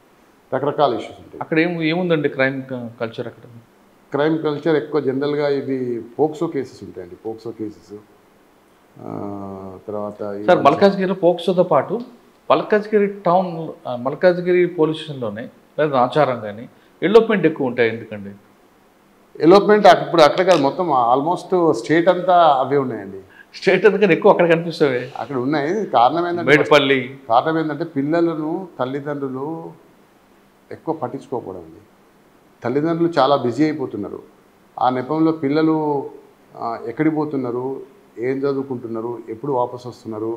రకరకాల ఇష్యూస్ ఉంటాయి. అక్కడ ఏముందండి క్రైమ్ కల్చర్? అక్కడ క్రైమ్ కల్చర్ ఎక్కువ జనరల్గా ఇవి పోక్సో కేసెస్ ఉంటాయండి, పోక్సో కేసెస్. తర్వాత సార్ మల్కాజ్గిరిలో పోక్సోతో పాటు మల్కాజ్గిరి టౌన్, మల్కాజ్గిరి పోలీస్ స్టేషన్లోనే లేదా ఆచారం కానీ ఎలోప్మెంట్ ఎక్కువ ఉంటాయి. ఎందుకండి ఎలోప్మెంట్? ఇప్పుడు అక్కడ కాదు, మొత్తం ఆల్మోస్ట్ స్టేట్ అంతా అవే ఉన్నాయండి. స్టేట్ అందుకని ఎక్కువ అక్కడ కనిపిస్తాయి, అక్కడ ఉన్నాయి. కారణం ఏంటంటే మేడిపల్లి, కారణం ఏంటంటే పిల్లలను తల్లిదండ్రులు ఎక్కువ పట్టించుకోకపోవడం అండి. తల్లిదండ్రులు చాలా బిజీ అయిపోతున్నారు. ఆ నెపంలో పిల్లలు ఎక్కడికి పోతున్నారు, ఏం చదువుకుంటున్నారు, ఎప్పుడు వాపసు వస్తున్నారు,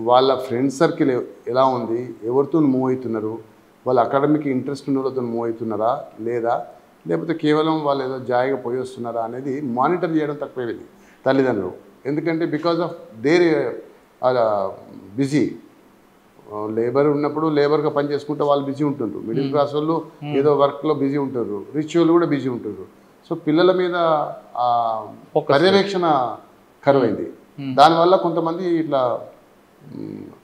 వాళ్ళ ఫ్రెండ్ సర్కిల్ ఎలా ఉంది, ఎవరితో మూవ్ అవుతున్నారు, వాళ్ళ అకాడమిక్ ఇంట్రెస్ట్ ఉన్న వాళ్ళతో మూవ్ అవుతున్నారా లేదా, లేకపోతే కేవలం వాళ్ళు ఏదో జాయిగా పోయి వస్తున్నారా అనేది మానిటర్ చేయడం తక్కువైంది తల్లిదండ్రులు. ఎందుకంటే because of their busy. Labour ఉన్నప్పుడు లేబర్గా పని చేసుకుంటే వాళ్ళు బిజీ ఉంటుండ్రు, మిడిల్ క్లాస్ వాళ్ళు ఏదో వర్క్లో బిజీ ఉంటారు, రిచ్ వాళ్ళు కూడా బిజీ ఉంటారు. సో పిల్లల మీద పర్యవేక్షణ కరువైంది. దానివల్ల కొంతమంది ఇట్లా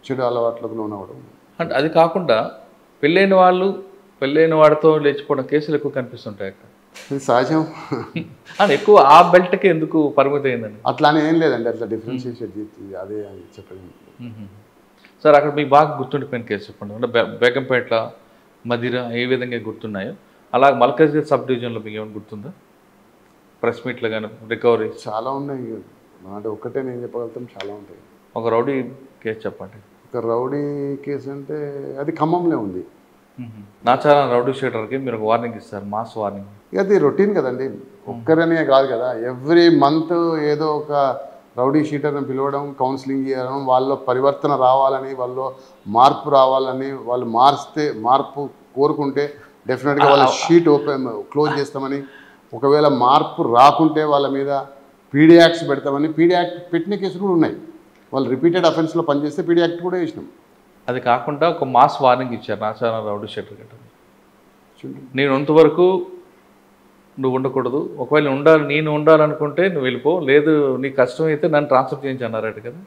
చెడు అలవాట్లకు లోనవడం. అంటే అది కాకుండా పెళ్ళైన వాడితో లేచిపోవడం కేసులు ఎక్కువ కనిపిస్తుంటాయి అక్కడ. ఇది సహజం. అని ఎక్కువ ఆ బెల్ట్కి ఎందుకు పరిమితి అయిందండి? అట్లానే ఏం లేదండి, అట్లా డిఫరెన్షియేట్ అదే అని చెప్పండి. సార్ అక్కడ మీకు బాగా గుర్తుండిపోయిన కేసు చెప్పండి. అంటే బేగంపేట, మదిర ఏ విధంగా గుర్తున్నాయో అలా మల్కాజ్గిరి సబ్ డివిజన్లో మీకు ఏమైనా గుర్తుందా? ప్రెస్ మీట్లు కానీ రికవరీ చాలా ఉన్నాయి. అంటే ఒక్కటే నేను చెప్పగలుగుతాం, చాలా ఉంటాయి. ఒక రౌడీ కేసు చెప్పండి. ఒక రౌడీ కేసు అంటే అది ఖమ్మంలో ఉంది. నాచారం రౌడీ షీటర్కి మీరు ఒక వార్నింగ్ ఇస్తారు, మాస్ వార్నింగ్. అది రొటీన్ కదండి, ఒక్కరనే కాదు కదా. ఎవ్రీ మంత్ ఏదో ఒక రౌడీ షీటర్ని పిలవడం, కౌన్సిలింగ్ చేయడం, వాళ్ళలో పరివర్తన రావాలని, వాళ్ళలో మార్పు రావాలని, వాళ్ళు మార్పు కోరుకుంటే డెఫినెట్గా వాళ్ళ షీట్ క్లోజ్ చేస్తామని, ఒకవేళ మార్పు రాకుంటే వాళ్ళ మీద పీడీ యాక్ట్స్ పెడతామని, పీడీ యాక్ట్ పెట్టిన కేసులు కూడా ఉన్నాయి. వాళ్ళు రిపీటెడ్ అఫెన్స్లో పనిచేస్తే పీడీ యాక్ట్ కూడా వేసినాం. అది కాకుండా ఒక మాస్ వార్నింగ్ ఇచ్చారు నాచారం రౌడీ షీటర్ గట్ట. నేను అంతవరకు నువ్వు ఉండకూడదు, ఒకవేళ నేను ఉండాలనుకుంటే నువ్వు వెళ్ళిపో, లేదు నీకు కష్టమైతే నన్ను ట్రాన్స్ఫర్ చేయించి అన్నారట కదా.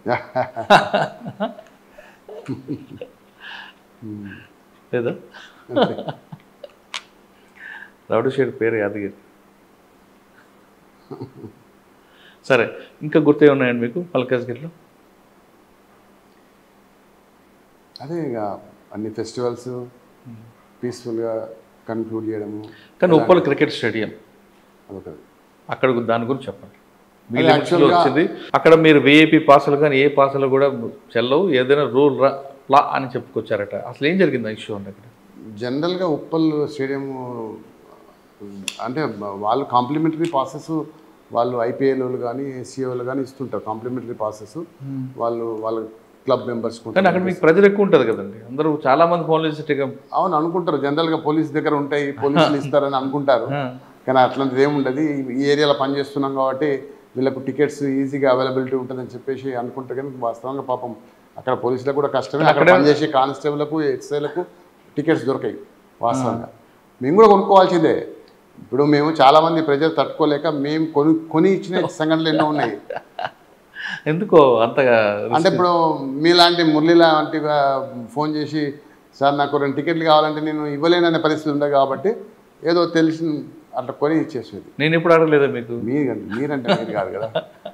లేదా రౌడీ షీటర్ పేరు యాదగిరి. సరే, ఇంకా గుర్తే ఉన్నాయండి మీకు మల్కాజ్గిరిలో? అదే ఇక అన్ని ఫెస్టివల్స్ పీస్ఫుల్గా కన్క్లూడ్ చేయడము. కానీ ఉప్పల్ క్రికెట్ స్టేడియం అదొకటి. అక్కడ దాని గురించి చెప్పండి. మీ అది లిమిట్స్లో actually వచ్చింది అక్కడ మీరు విఐపి పాసులు కానీ ఏ పాసులు కూడా చెల్లవు, ఏదైనా రూల్ లా అని చెప్పుకొచ్చారట. అసలు ఏం జరిగింది ఇష్యూ అండి అక్కడ? జనరల్గా ఉప్పల్ స్టేడియం అంటే వాళ్ళు కాంప్లిమెంటరీ పాసెస్ వాళ్ళు ఐపీఎల్ వాళ్ళు కానీ ఏసీఓలు కానీ ఇస్తుంటారు కాంప్లిమెంటరీ పాసెస్ వాళ్ళ క్లబ్ మెంబర్స్. కానీ అక్కడ మీకు ప్రజలు ఎక్కువ ఉంటుంది కదండి, అందరూ చాలా మంది ఫోన్లు చేసేట్టుగా. అవును అనుకుంటారు, జనరల్గా పోలీస్ దగ్గర ఉంటాయి పోలీసులు ఇస్తారని అనుకుంటారు. కానీ అట్లాంటిది ఏముండదు. ఈ ఏరియాలో పనిచేస్తున్నాం కాబట్టి వీళ్ళకు టికెట్స్ ఈజీగా అవైలబిలిటీ ఉంటుందని చెప్పేసి అనుకుంటారు. కానీ వాస్తవంగా పాపం అక్కడ పోలీసులకు కూడా కష్టమే, అక్కడ పనిచేసే కానిస్టేబుల్లకు ఎస్ఐలకు టికెట్స్ దొరకాయి వాస్తవంగా. మేము కూడా కొనుక్కోవాల్సిందే. ఇప్పుడు మేము చాలామంది ప్రజలు తట్టుకోలేక మేము కొని ఇచ్చిన సంఘటనలు ఎన్నో ఉన్నాయి. ఎందుకో అంతగా అంటే ఇప్పుడు మీలాంటి మురళి లాంటిగా ఫోన్ చేసి సార్ నాకు 2 టికెట్లు కావాలంటే నేను ఇవ్వలేననే పరిస్థితి ఉండదు కాబట్టి ఏదో తెలిసి అట్లా కొని ఇచ్చేసేది. నేను ఎప్పుడు అడగలేదా మీకు? మీరంటే మీరు కాదు కదా,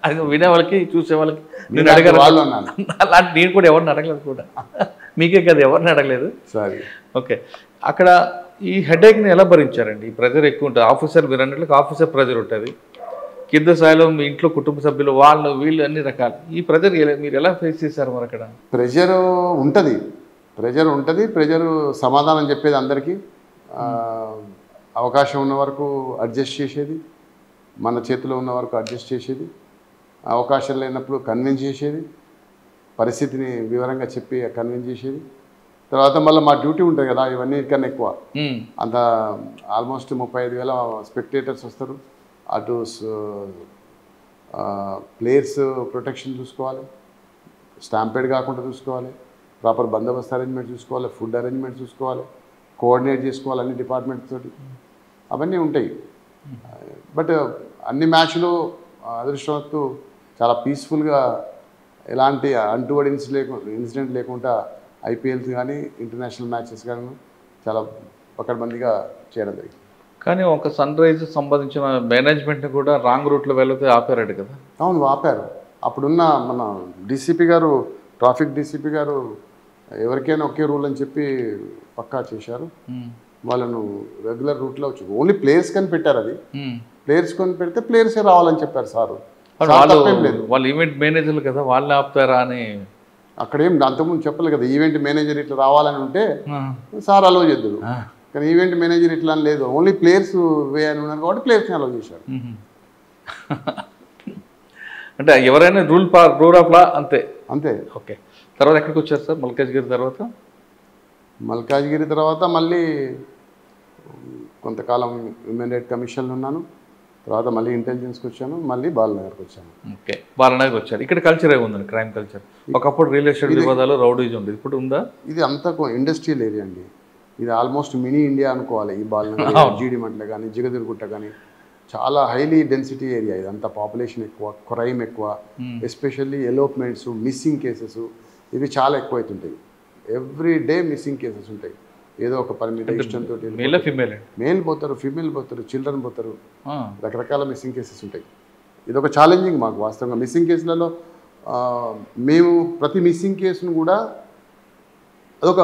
అది వినే వాళ్ళకి చూసే వాళ్ళకి నేను వాళ్ళు అడగలేదు. అన్నాను. అలాంటి నేను కూడా ఎవరిని అడగలేదు కూడా, మీకే కదా ఎవరిని అడగలేదు. సరే ఓకే, అక్కడ ఈ హెడేక్ని ఎలా భరించారండి? ఈ ప్రెజర్ ఎక్కువ ఉంటుంది. ఆఫీసర్ మీరు అన్నట్లుగా ఆఫీసర్ ప్రెజర్ ఉంటుంది, కింద స్థాయిలో మీ ఇంట్లో కుటుంబ సభ్యులు వాళ్ళు వీళ్ళు అన్ని రకాలు. ఈ ప్రెజర్ మీరు ఎలా ఫేస్ చేశారు మరి అక్కడ? ప్రెజర్ ఉంటుంది. ప్రెజరు సమాధానం చెప్పేది అందరికీ. అవకాశం ఉన్న వరకు అడ్జస్ట్ చేసేది, మన చేతిలో ఉన్న వరకు అడ్జస్ట్ చేసేది, అవకాశం లేనప్పుడు కన్విన్స్ చేసేది, పరిస్థితిని వివరంగా చెప్పి కన్విన్స్ చేసేది. తర్వాత మళ్ళీ మా డ్యూటీ ఉంటుంది కదా, ఇవన్నీ కన్నా ఎక్కువ. అంత ఆల్మోస్ట్ 35,000 స్పెక్టేటర్స్ వస్తారు. అటు ప్లేయర్స్ ప్రొటెక్షన్ చూసుకోవాలి, స్టాంపేడ్ కాకుండా చూసుకోవాలి, ప్రాపర్ బందోబస్తు అరేంజ్మెంట్ చూసుకోవాలి, ఫుడ్ అరేంజ్మెంట్ చూసుకోవాలి, కోఆర్డినేట్ చేసుకోవాలి అన్ని డిపార్ట్మెంట్స్ తోటి. అవన్నీ ఉంటాయి. బట్ అన్ని మ్యాచ్లు అదృష్టవత్తు చాలా పీస్ఫుల్గా ఎలాంటి అంటువర్డ్ ఇన్సిడెంట్ లేకుండా ఐపీఎల్స్ కానీ ఇంటర్నేషనల్ మ్యాచెస్ కానీ చాలా పకడ్బందీగా చేయడం జరిగింది. కానీ ఒక సన్ రైజ్ సంబంధించిన మేనేజ్మెంట్ని కూడా రాంగ్ రూట్లో వెళ్తే ఆపారట కదా? అవును ఆపారు. అప్పుడున్న మన డీసీపీ గారు, ట్రాఫిక్ డీసీపీ గారు ఎవరికైనా ఒకే రూల్ అని చెప్పి పక్కా చేశారు. వాళ్ళను రెగ్యులర్ రూట్లో వచ్చి ఓన్లీ ప్లేయర్స్ కానీ పెట్టారు. అది ప్లేయర్స్ కొని పెడితే ప్లేయర్సే రావాలని చెప్పారు సారు. వాళ్ళు ఈవెంట్ మేనేజర్లు కదా, వాళ్ళని ఆపుతారా అని అక్కడేం అంతకుముందు చెప్పలేదు కదా. ఈవెంట్ మేనేజర్ ఇట్లా రావాలని ఉంటే సార్ అలో చేద్దురు, కానీ ఈవెంట్ మేనేజర్ ఇట్లా అని లేదు. ఓన్లీ ప్లేయర్స్ వే అని ఉన్నారు కాబట్టి ప్లేయర్స్ని అలో చేశారు. అంటే ఎవరైనా రూల్ ఆఫ్ లా అంతే. ఓకే, తర్వాత ఎక్కడికి వచ్చారు సార్? మల్కాజ్గిరి తర్వాత మళ్ళీ కొంతకాలం హ్యూమన్ రైట్ కమిషన్లో ఉన్నాను. తర్వాత మళ్ళీ ఇంటెలిజెన్స్కి వచ్చాను, మళ్ళీ బాలనగర్కి వచ్చాను. ఓకే, బాలనగర్ వచ్చారు. ఇక్కడ కల్చర్ ఏముందండి? Crime culture. ఒకప్పుడు రియల్ ఎస్టేట్ వివాదాలు, రౌడీజం ఉండేది, ఇప్పుడు ఉందా? ఇది అంతా ఇండస్ట్రియల్ ఏరియా అండి. ఇది ఆల్మోస్ట్ మినీ ఇండియా అనుకోవాలి. ఈ బాలనగర్, జీడిమంటలు కానీ, జిగదిరుగుట్ట కానీ చాలా హైలీ డెన్సిటీ ఏరియా. ఇది అంతా పాపులేషన్ ఎక్కువ, క్రైమ్ ఎక్కువ, ఎస్పెషల్లీ ఎలోప్మెంట్స్, మిస్సింగ్ కేసెస్ ఇవి చాలా ఎక్కువ అవుతుంటాయి. ఎవ్రీ డే మిస్సింగ్ కేసెస్ ఉంటాయి. ఏదో ఒక పని మీద ఇష్టంతో మేల్ పోతారు, ఫీమేల్ పోతారు, చిల్డ్రన్ పోతారు, రకరకాల మిస్సింగ్ కేసెస్ ఉంటాయి. ఇది ఒక ఛాలెంజింగ్ మాకు వాస్తవంగా. మిస్సింగ్ కేసులలో మేము ప్రతి మిస్సింగ్ కేసును కూడా అదొక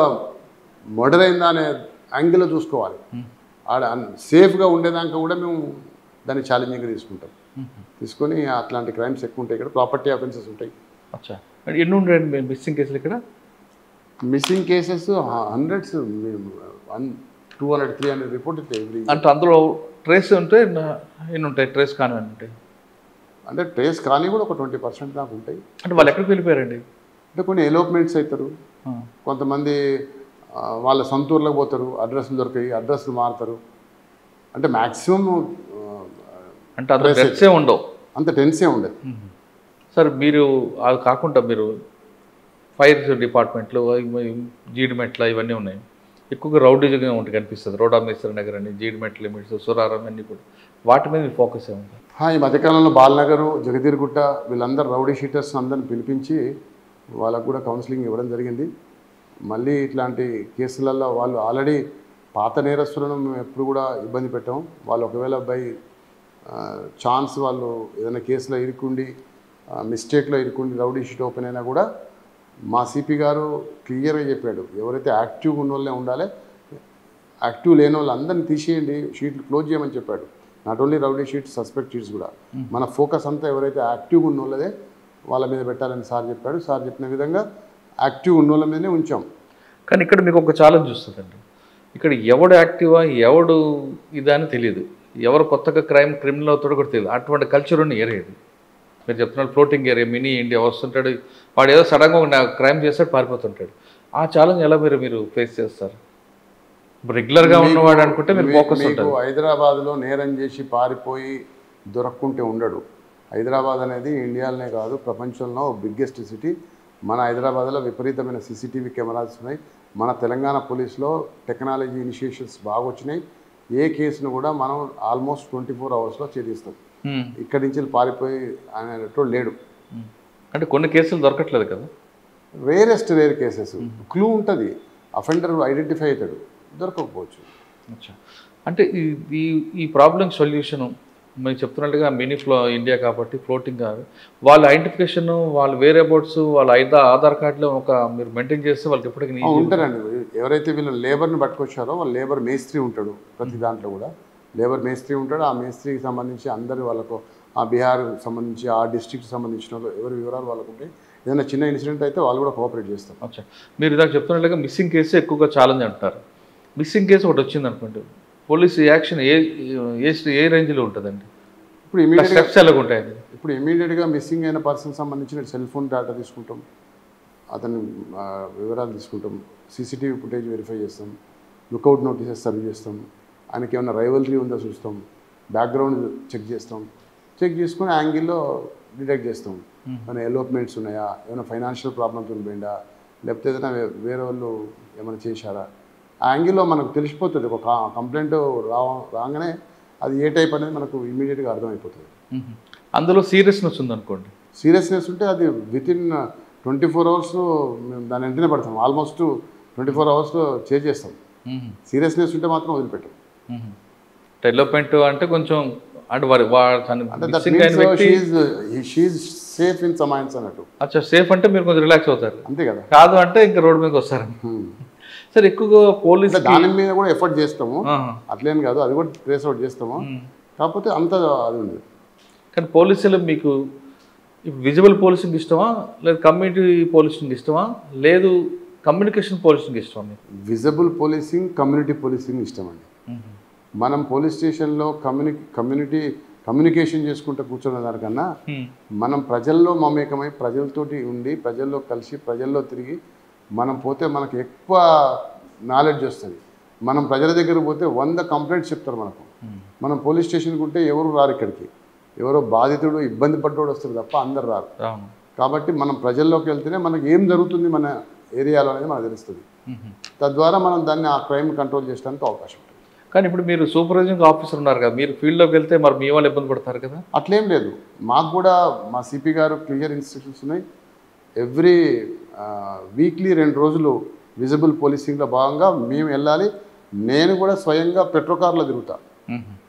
మర్డర్ అయిందా అనే యాంగిల్లో చూసుకోవాలి. ఆడ సేఫ్గా ఉండేదాకా కూడా మేము దాన్ని ఛాలెంజింగ్గా తీసుకొని అట్లాంటి క్రైమ్స్ ఎక్కువ ఉంటాయి. ఇక్కడ ప్రాపర్టీ అఫెన్సెస్ ఉంటాయి. ఎన్ని ఉండండి మిస్సింగ్ కేసులు ఇక్కడ? మిస్సింగ్ కేసెస్ హండ్రెడ్స్, 200, 300 రిపోర్ట్ అవుతాయి ఎవ్రీ. అంటే అందులో ట్రేస్ ఉంటే ఎన్ని ఉంటాయి? ట్రేస్ కానివన్నీ ఉంటాయి అంటే ట్రేస్ కానీ కూడా ఒక 20% దాకా ఉంటాయి. అంటే వాళ్ళు ఎక్కడికి వెళ్ళిపోయారండి? అంటే కొన్ని ఎలోప్మెంట్స్ అవుతారు, కొంతమంది వాళ్ళ సొంతూరులోకి పోతారు, అడ్రస్లు దొరికాయి, అడ్రస్లు మారుతారు. అంటే మ్యాక్సిమం అంటే అంత టెన్సే ఉండవు, అంత టెన్సే ఉండదు. సార్ మీరు అది కాకుండా మీరు ఫైర్ డిపార్ట్మెంట్లు, జీడిమెట్ల ఇవన్నీ ఉన్నాయి. ఎక్కువగా రౌడీజంగా ఉంటుంది కనిపిస్తుంది. రోడామేశ్వర నగర్ అని, జీడిమెట్ లిమిట్స్, సురారం అన్నీ కూడా. వాటి మీద మీ ఫోకస్ ఏముంది? ఈ మధ్యకాలంలో బాలనగర్, జగదీర్గుట్ట వీళ్ళందరూ రౌడీ షీటర్స్ అందరిని పిలిపించి వాళ్ళకు కూడా కౌన్సిలింగ్ ఇవ్వడం జరిగింది. మళ్ళీ ఇట్లాంటి కేసులలో వాళ్ళు ఆల్రెడీ పాత నేరస్తులను మేము ఎప్పుడు కూడా ఇబ్బంది పెట్టాము. వాళ్ళు ఒకవేళ బై ఛాన్స్ వాళ్ళు ఏదైనా కేసులో ఇరుక్కుండి, మిస్టేక్లో ఇరుక్కుండి రౌడీ షీట్ ఓపెన్ అయినా కూడా మా సిపి గారు క్లియర్గా చెప్పాడు, ఎవరైతే యాక్టివ్గా ఉన్న వాళ్ళే ఉండాలి, యాక్టివ్ లేని వాళ్ళు అందరిని తీసేయండి, షీట్లు క్లోజ్ చేయమని చెప్పాడు. Not only rowdy sheets, suspect sheets కూడా. మన ఫోకస్ అంతా ఎవరైతే యాక్టివ్గా ఉన్న వాళ్ళదే వాళ్ళ మీద పెట్టాలని సార్ చెప్పాడు. సార్ చెప్పిన విధంగా యాక్టివ్ ఉన్న వాళ్ళ మీదనే ఉంచాం. కానీ ఇక్కడ మీకు ఒక ఛాలెంజ్ వస్తుందండి. ఇక్కడ ఎవడు యాక్టివా ఎవడు ఇదా అని తెలియదు, ఎవరు కొత్తగా క్రిమినల్ అవుతాడో కూడా తెలియదు. అటువంటి కల్చర్ ఉన్న ఏరియా ఇది. మీరు చెప్తున్నారు ఫ్లోటింగ్ ఏరియా, మినీ ఇండియా వస్తుంటాడు, వాడు ఏదో సడన్గా ఒక క్రైమ్ చేస్తాడు, పారిపోతుంటాడు. ఆ ఛాలెంజ్ ఎలా మీరు ఫేస్ చేస్తారు? రెగ్యులర్గా ఉన్నవాడు అనుకుంటే మీరు ఫోకస్ ఉంటుంది. హైదరాబాద్లో నేరం చేసి పారిపోయి దొరక్కుంటే ఉండడు. హైదరాబాద్ అనేది ఇండియాలోనే కాదు ప్రపంచంలో బిగ్గెస్ట్ సిటీ. మన హైదరాబాద్లో విపరీతమైన సీసీటీవీ కెమెరాస్ ఉన్నాయి. మన తెలంగాణ పోలీస్లో టెక్నాలజీ ఇనిషియేషన్స్ బాగా వచ్చినాయి. ఏ కేసును కూడా మనం ఆల్మోస్ట్ 24 అవర్స్లో ఛేదిస్తాం. ఇక్కడి నుంచి పారిపోయి అనేటట్టు లేడు. అంటే కొన్ని కేసులు దొరకట్లేదు కదా, రేర్ కేసెస్. క్లూ ఉంటుంది, అఫెండర్ ఐడెంటిఫై అవుతాడు, దొరకకపోవచ్చు. అంటే ఈ ప్రాబ్లం సొల్యూషను మీరు చెప్తున్నట్టుగా మినీ ఇండియా కాబట్టి ఫ్లోటింగ్ కాదు, వాళ్ళ ఐడెంటిఫికేషన్, వాళ్ళ వేరియబుల్స్, వాళ్ళ ఆధార్ కార్డులో ఒక మీరు మెయింటైన్ చేస్తే వాళ్ళకి ఎప్పటికీ ఉంటారండి. ఎవరైతే వీళ్ళు లేబర్ని పట్టుకొచ్చారో వాళ్ళు లేబర్ మేస్త్రి ఉంటాడు. ప్రతి దాంట్లో కూడా లేబర్ మేస్త్రి ఉంటాడు. ఆ మేస్త్రికి సంబంధించి అందరు వాళ్ళకు, ఆ బీహార్ సంబంధించి, ఆ డిస్ట్రిక్ట్ సంబంధించిన వాళ్ళు ఎవరి వివరాలు వాళ్ళకు ఉంటాయి. ఏదైనా చిన్న ఇన్సిడెంట్ అయితే వాళ్ళు కూడా కోఆపరేట్ చేస్తారు. అచ్చా, మీరు ఇదాక చెప్తున్నట్లుగా మిస్సింగ్ కేసు ఎక్కువగా ఛాలెంజ్ అంటారు. మిస్సింగ్ కేసు ఒకటి వచ్చింది అనుకోండి, పోలీస్ యాక్షన్ ఏ రేంజ్లో ఉంటుందండి? ఇప్పుడు ఇమీడియట్గా స్టెప్స్ ఎలాగ ఉంటాయండి? ఇప్పుడు ఇమీడియట్గా మిస్సింగ్ అయిన పర్సన్ సంబంధించిన సెల్ ఫోన్ డేటా తీసుకుంటాం, అతని వివరాలు తీసుకుంటాం, సీసీటీవీ ఫుటేజ్ వెరిఫై చేస్తాం, లుకౌట్ నోటీసెస్ సర్వ్ చేస్తాం, ఆయనకి ఏమైనా రైవలరీ ఉందో చూస్తాం, బ్యాక్గ్రౌండ్ చెక్ చేస్తాం. చెక్ చేసుకుని యాంగిల్లో డిటెక్ట్ చేస్తాం. ఏమైనా ఎలోప్మెంట్స్ ఉన్నాయా, ఏమైనా ఫైనాన్షియల్ ప్రాబ్లమ్స్ ఉండిపోయిందా, లేకపోతే ఏదైనా వేరే వాళ్ళు ఏమైనా చేశారా, ఆ యాంగిల్లో మనకు తెలిసిపోతుంది. ఒక కంప్లైంట్ రాగానే అది ఏ టైప్ అనేది మనకు ఇమీడియట్గా అర్థమైపోతుంది. అందులో సీరియస్నెస్ ఉందనుకోండి, సీరియస్నెస్ ఉంటే అది వితిన్ 24 అవర్స్ మేము దాని వెంటనే పడతాం. ఆల్మోస్ట్ 24 అవర్స్లో చేస్తాం. సీరియస్నెస్ ఉంటే మాత్రం వదిలిపెట్టాం. డెవలప్మెంట్ అంటే కొంచెం అంటే సేఫ్ ఇన్ సమ్ హ్యాండ్స్ అన్నట్టు. అచ్చా, సేఫ్ అంటే మీరు కొంచెం రిలాక్స్ అవుతారు, అంతే కదా. కాదు అంటే ఇంకా రోడ్డు మీదకి వస్తారు. సార్ ఎక్కువగా పోలీస్ దాని మీద కూడా ఎఫర్ట్ చేస్తాము, అట్లేని కాదు, అది కూడా ట్రేస్ అవుట్ చేస్తాము. కాకపోతే అంత అది ఉంది. కానీ పోలీసులు మీకు విజిబుల్ పోలీసింగ్ ఇష్టమా, లేదు కమ్యూనిటీ పోలీసింగ్ ఇష్టమా, లేదు కమ్యూనికేషన్ పోలీసింగ్ ఇష్టమా? మీకు విజిబుల్ పోలీసింగ్, కమ్యూనిటీ పోలీసింగ్ ఇష్టం అండి. మనం పోలీస్ స్టేషన్లో కమ్యూనికేషన్ చేసుకుంటూ కూర్చున్న దానికన్నా మనం ప్రజల్లో మమేకమై ప్రజలతోటి ఉండి ప్రజల్లో కలిసి ప్రజల్లో తిరిగి మనం పోతే మనకు ఎక్కువ నాలెడ్జ్ వస్తుంది. మనం ప్రజల దగ్గర పోతే 100 కంప్లైంట్స్ చెప్తారు మనకు. మనం పోలీస్ స్టేషన్కి ఉంటే ఎవరు రారు, ఇక్కడికి ఎవరో బాధితుడు ఇబ్బంది పడ్డోడు వస్తారు తప్ప అందరు రారు. కాబట్టి మనం ప్రజల్లోకి వెళ్తేనే మనకి ఏం జరుగుతుంది మన ఏరియాలో అనేది మనకు తెలుస్తుంది. తద్వారా మనం దాన్ని ఆ క్రైమ్ కంట్రోల్ చేయడానికి అవకాశం ఉంటుంది. కానీ ఇప్పుడు మీరు సూపర్వైజింగ్ ఆఫీసర్ ఉన్నారు కదా, మీరు ఫీల్డ్లోకి వెళ్తే మరి మీ వాళ్ళు ఇబ్బంది పడతారు కదా? అట్లేం లేదు, మాకు కూడా మా సిపి గారు క్లియర్ ఇన్స్ట్రక్షన్స్ ఉన్నాయి. ఎవ్రీ వీక్లీ 2 రోజులు విజిబుల్ పోలీసింగ్లో భాగంగా మేము వెళ్ళాలి. నేను కూడా స్వయంగా పెట్రోకార్లో తిరుగుతా.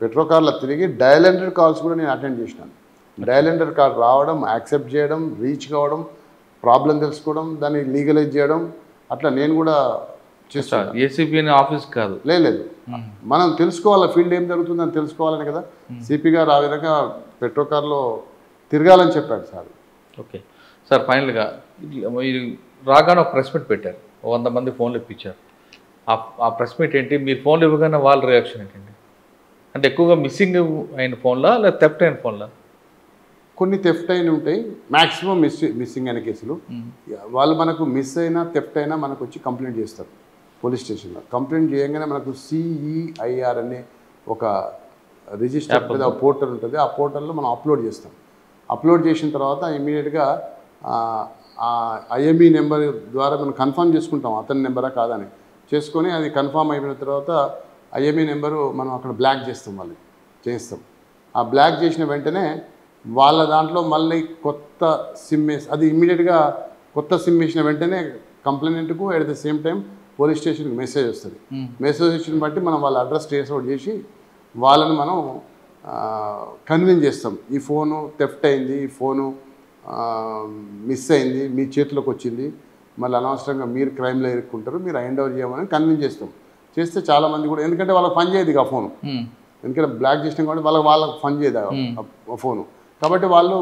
పెట్రోకార్లో తిరిగి డయల్ 100 కాల్స్ కూడా నేను అటెండ్ చేసినాను. డయల్ 100 కాల్ రావడం, యాక్సెప్ట్ చేయడం, రీచ్ కావడం, ప్రాబ్లం తెలుసుకోవడం, దాన్ని లీగలైజ్ చేయడం, అట్లా నేను కూడా చేస్తాను. ఏసీపీ అనే ఆఫీస్ కాదు, లేదు, మనం తెలుసుకోవాలి ఫీల్డ్ ఏం జరుగుతుందని తెలుసుకోవాలని కదా సిపి గారు ఆ విధంగా పెట్రోకార్లో తిరగాలని చెప్పాడు సార్. ఓకే సార్, ఫైనల్గా మీరు రాగానే ఒక ప్రెస్ మీట్ పెట్టారు, 100 మంది ఫోన్లు ఇప్పించారు. ఆ ప్రెస్ మీట్ ఏంటి, మీరు ఫోన్లు ఇవ్వగానే వాళ్ళ రియాక్షన్ ఏంటండి? అంటే ఎక్కువగా మిస్సింగ్ అయిన ఫోన్లా లేదా థెఫ్ట్ అయిన ఫోన్లా? కొన్ని థెఫ్ట్ అయిన ఉంటాయి, మ్యాక్సిమం మిస్సింగ్ అయిన కేసులు. వాళ్ళు మనకు మిస్ అయినా థెఫ్ట్ అయినా మనకు వచ్చి కంప్లైంట్ చేస్తారు పోలీస్ స్టేషన్లో. కంప్లైంట్ చేయగానే మనకు CEIR అనే ఒక రిజిస్టర్ ఉంటుంది, ఆ పోర్టల్ ఉంటుంది. ఆ పోర్టల్లో మనం అప్లోడ్ చేస్తాం. అప్లోడ్ చేసిన తర్వాత ఇమీడియట్గా IME నెంబర్ ద్వారా మనం కన్ఫర్మ్ చేసుకుంటాం అతని నెంబరా కాదని. చేసుకొని అది కన్ఫర్మ్ అయిపోయిన తర్వాత IME నెంబరు మనం అక్కడ బ్లాక్ చేస్తాం, మళ్ళీ చేస్తాం. ఆ బ్లాక్ చేసిన వెంటనే వాళ్ళ దాంట్లో మళ్ళీ కొత్త సిమ్ వేసి, అది ఇమ్మీడియట్గా కొత్త సిమ్ వేసిన వెంటనే కంప్లైంట్కు at the same time police స్టేషన్కి మెసేజ్ వస్తుంది. మెసేజ్ వచ్చిన బట్టి మనం వాళ్ళ అడ్రస్ ట్రేస్ అవుట్ చేసి వాళ్ళని మనం కన్విన్స్ చేస్తాం. ఈ ఫోను థెఫ్ట్ అయింది, ఈ ఫోను మిస్ అయింది, మీ చేతిలోకి వచ్చింది, మళ్ళీ అనవసరంగా మీరు క్రైమ్లో ఇరుక్కుంటారు, మీరు హ్యాండ్ ఓవర్ చేయమని కన్విన్స్ చేస్తాం. చేస్తే చాలామంది కూడా, ఎందుకంటే వాళ్ళకి పని చేయదు ఆ ఫోను, ఎందుకంటే బ్లాక్ చేసినాం కాబట్టి వాళ్ళకి పని చేయదు ఆ ఫోను. కాబట్టి వాళ్ళు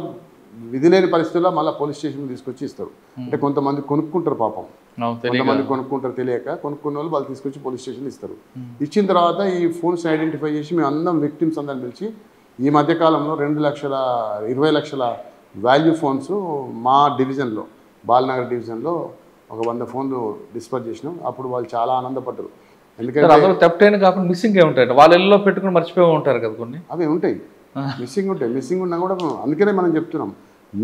విధి లేని పరిస్థితుల్లో మళ్ళీ పోలీస్ స్టేషన్కి తీసుకొచ్చి ఇస్తారు. అంటే కొంతమంది కొనుక్కుంటారు పాపం, కొంతమంది కొనుక్కుంటారు తెలియక, కొనుక్కున్న వాళ్ళు తీసుకొచ్చి పోలీస్ స్టేషన్లో ఇస్తారు. ఇచ్చిన తర్వాత ఈ ఫోన్స్ ఐడెంటిఫై చేసి మేము అందరం విక్టిమ్స్ అందరం పిలిచి ఈ మధ్యకాలంలో 2,20 లక్షల వాల్యూ ఫోన్స్ మా డివిజన్లో, బాలనగర్ డివిజన్లో ఒక 100 ఫోన్లు డిస్పర్స్ చేసినాం. అప్పుడు వాళ్ళు చాలా ఆనందపడ్డారు. ఎందుకంటే అందరూ థెఫ్ట్ అయిన కాకుండా మిస్సింగ్ ఉంటాయి, వాళ్ళ ఇళ్ళలో పెట్టుకుని మర్చిపోయి ఉంటారు కదా కొన్ని. అవి ఉంటాయి, మిస్సింగ్ ఉంటాయి. మిస్సింగ్ ఉన్నా కూడా అందుకనే మనం చెప్తున్నాం,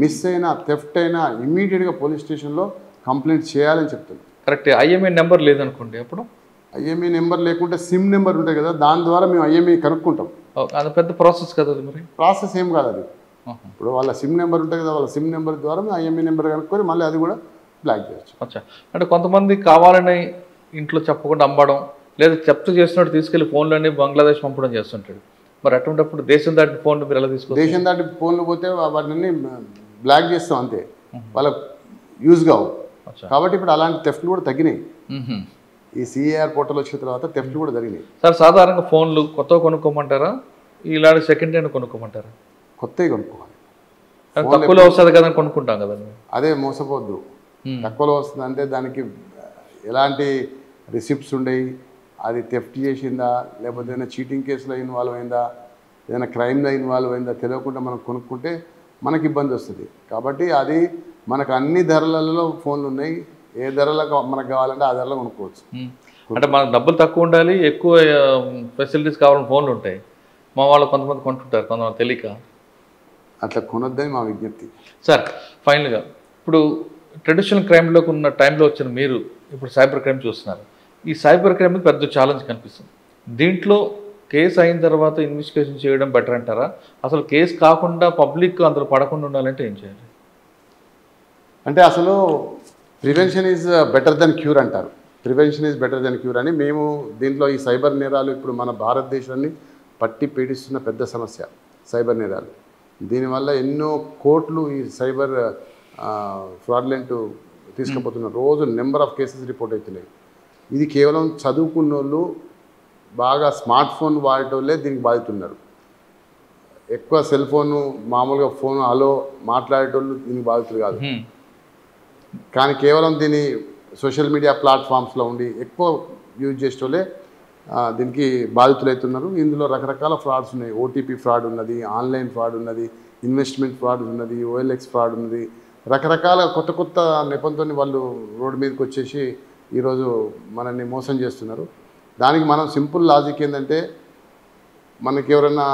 మిస్ అయినా థెఫ్ట్ అయినా ఇమ్మీడియట్గా పోలీస్ స్టేషన్లో కంప్లైంట్ చేయాలని చెప్తున్నాం. కరెక్ట్. ఐఎంఐ నెంబర్ లేదనుకోండి, అప్పుడు ఐఎంఈ నెంబర్ లేకుంటే సిమ్ నెంబర్ ఉంటుంది కదా, దాని ద్వారా మేము ఐఎంఈ కనుక్కుంటాం. అది పెద్ద ప్రాసెస్ కదా అది. మరి ప్రాసెస్ ఏం కాదు అది. ఇప్పుడు వాళ్ళ సిమ్ నెంబర్ ఉంటుంది కదా, వాళ్ళ సిమ్ నెంబర్ ద్వారా మేము ఐఎంఈ నెంబర్ కనుక్కొని మళ్ళీ అది కూడా బ్లాక్ చేయొచ్చు. అచ్చా, అంటే కొంతమంది కావాలని ఇంట్లో చెప్పకుండా అమ్మడం, లేదా చెప్తూ చేస్తున్నట్టు తీసుకెళ్లి ఫోన్లన్నీ బంగ్లాదేశ్ పంపడం చేస్తుంటాడు. మరి అటువంటిప్పుడు దేశం దాటి ఫోన్లు మీరు ఎలా తీసుకోవచ్చు? దేశం దాటి ఫోన్లు పోతే వాటిని బ్లాక్ చేస్తాం అంతే, వాళ్ళకి యూజ్ కావు. కాబట్టి ఇప్పుడు అలాంటి థెఫ్ట్లు కూడా తగ్గినాయి. ఈ సిఏఆర్ పోర్టల్ వచ్చిన తర్వాత థెఫ్ట్లు కూడా జరిగినాయి. సార్, సాధారణంగా ఫోన్లు కొత్తగా కొనుక్కోమంటారా, ఇలాంటి సెకండ్ హ్యాండ్ కొనుక్కోమంటారా? కొత్తవి కొనుక్కోవాలి. తక్కువలో వస్తుంది కదా అని కొనుక్కుంటాం కదా. అదే మోసపోద్దు. తక్కువలో వస్తుంది అంటే దానికి ఎలాంటి రిసిప్ట్స్ ఉండేవి, అది థెఫ్ట్ చేసిందా, లేకపోతే ఏదైనా చీటింగ్ కేసులో ఇన్వాల్వ్ అయిందా, ఏదైనా క్రైమ్లో ఇన్వాల్వ్ అయిందా తెలియకుండా మనం కొనుక్కుంటే మనకి ఇబ్బంది వస్తుంది. కాబట్టి అది మనకు అన్ని ధరలలో ఫోన్లు ఉన్నాయి, ఏ ధరలో మనకు కావాలంటే ఆ ధరలో కొనుక్కోవచ్చు. అంటే మనకు డబ్బులు తక్కువ ఉండాలి, ఎక్కువ ఫెసిలిటీస్ కావాలని ఫోన్లు ఉంటాయి. మా వాళ్ళు కొంతమంది కొంటుంటారు, కొంతమంది తెలియక. అట్లా కొనొద్దని మా విజ్ఞప్తి. సార్, ఫైనల్గా ఇప్పుడు ట్రెడిషనల్ క్రైమ్లోకి ఉన్న టైంలో వచ్చిన మీరు ఇప్పుడు సైబర్ క్రైమ్ చూస్తున్నారు. ఈ సైబర్ క్రైమ్ పెద్ద ఛాలెంజ్ కనిపిస్తుంది. దీంట్లో కేసు అయిన తర్వాత ఇన్వెస్టిగేషన్ చేయడం బెటర్ అంటారా? అసలు కేసు కాకుండా పబ్లిక్ అందులో పడకుండా ఉండాలంటే ఏం చేయాలి? అంటే అసలు prevention is better then cure అంటారు. Prevention is better then cure అని మేము దీంట్లో ఈ సైబర్ నేరాలు ఇప్పుడు మన భారతదేశాన్ని పట్టి పీడిస్తున్న పెద్ద సమస్య సైబర్ నేరాలు. దీనివల్ల ఎన్నో కోట్లు ఈ సైబర్ ఫ్రాడ్లెంట్ తీసుకుపోతున్నారు. రోజు నెంబర్ ఆఫ్ కేసెస్ రిపోర్ట్ అవుతున్నాయి. ఇది కేవలం చదువుకున్న వాళ్ళు, బాగా స్మార్ట్ ఫోన్ వాడేటోళ్ళే దీనికి బాధితున్నారు. ఎక్కువ సెల్ ఫోను, మామూలుగా ఫోన్ హలో మాట్లాడేటోళ్ళు దీనికి బాధితులు కాదు. కానీ కేవలం దీని సోషల్ మీడియా ప్లాట్ఫామ్స్లో ఉండి ఎక్కువ యూజ్ చేసేటోళ్ళే దీనికి బాధితులు అవుతున్నారు. ఇందులో రకరకాల ఫ్రాడ్స్ ఉన్నాయి. ఓటీపీ ఫ్రాడ్ ఉన్నది, ఆన్లైన్ ఫ్రాడ్ ఉన్నది, ఇన్వెస్ట్మెంట్ ఫ్రాడ్ ఉన్నది, ఓఎల్ఎక్స్ ఫ్రాడ్ ఉన్నది. రకరకాల కొత్త కొత్త నెపంతో వాళ్ళు రోడ్డు మీదకి వచ్చేసి ఈరోజు మనల్ని మోసం చేస్తున్నారు. దానికి మనం సింపుల్ లాజిక్ ఏంటంటే, మనకి ఎవరైనా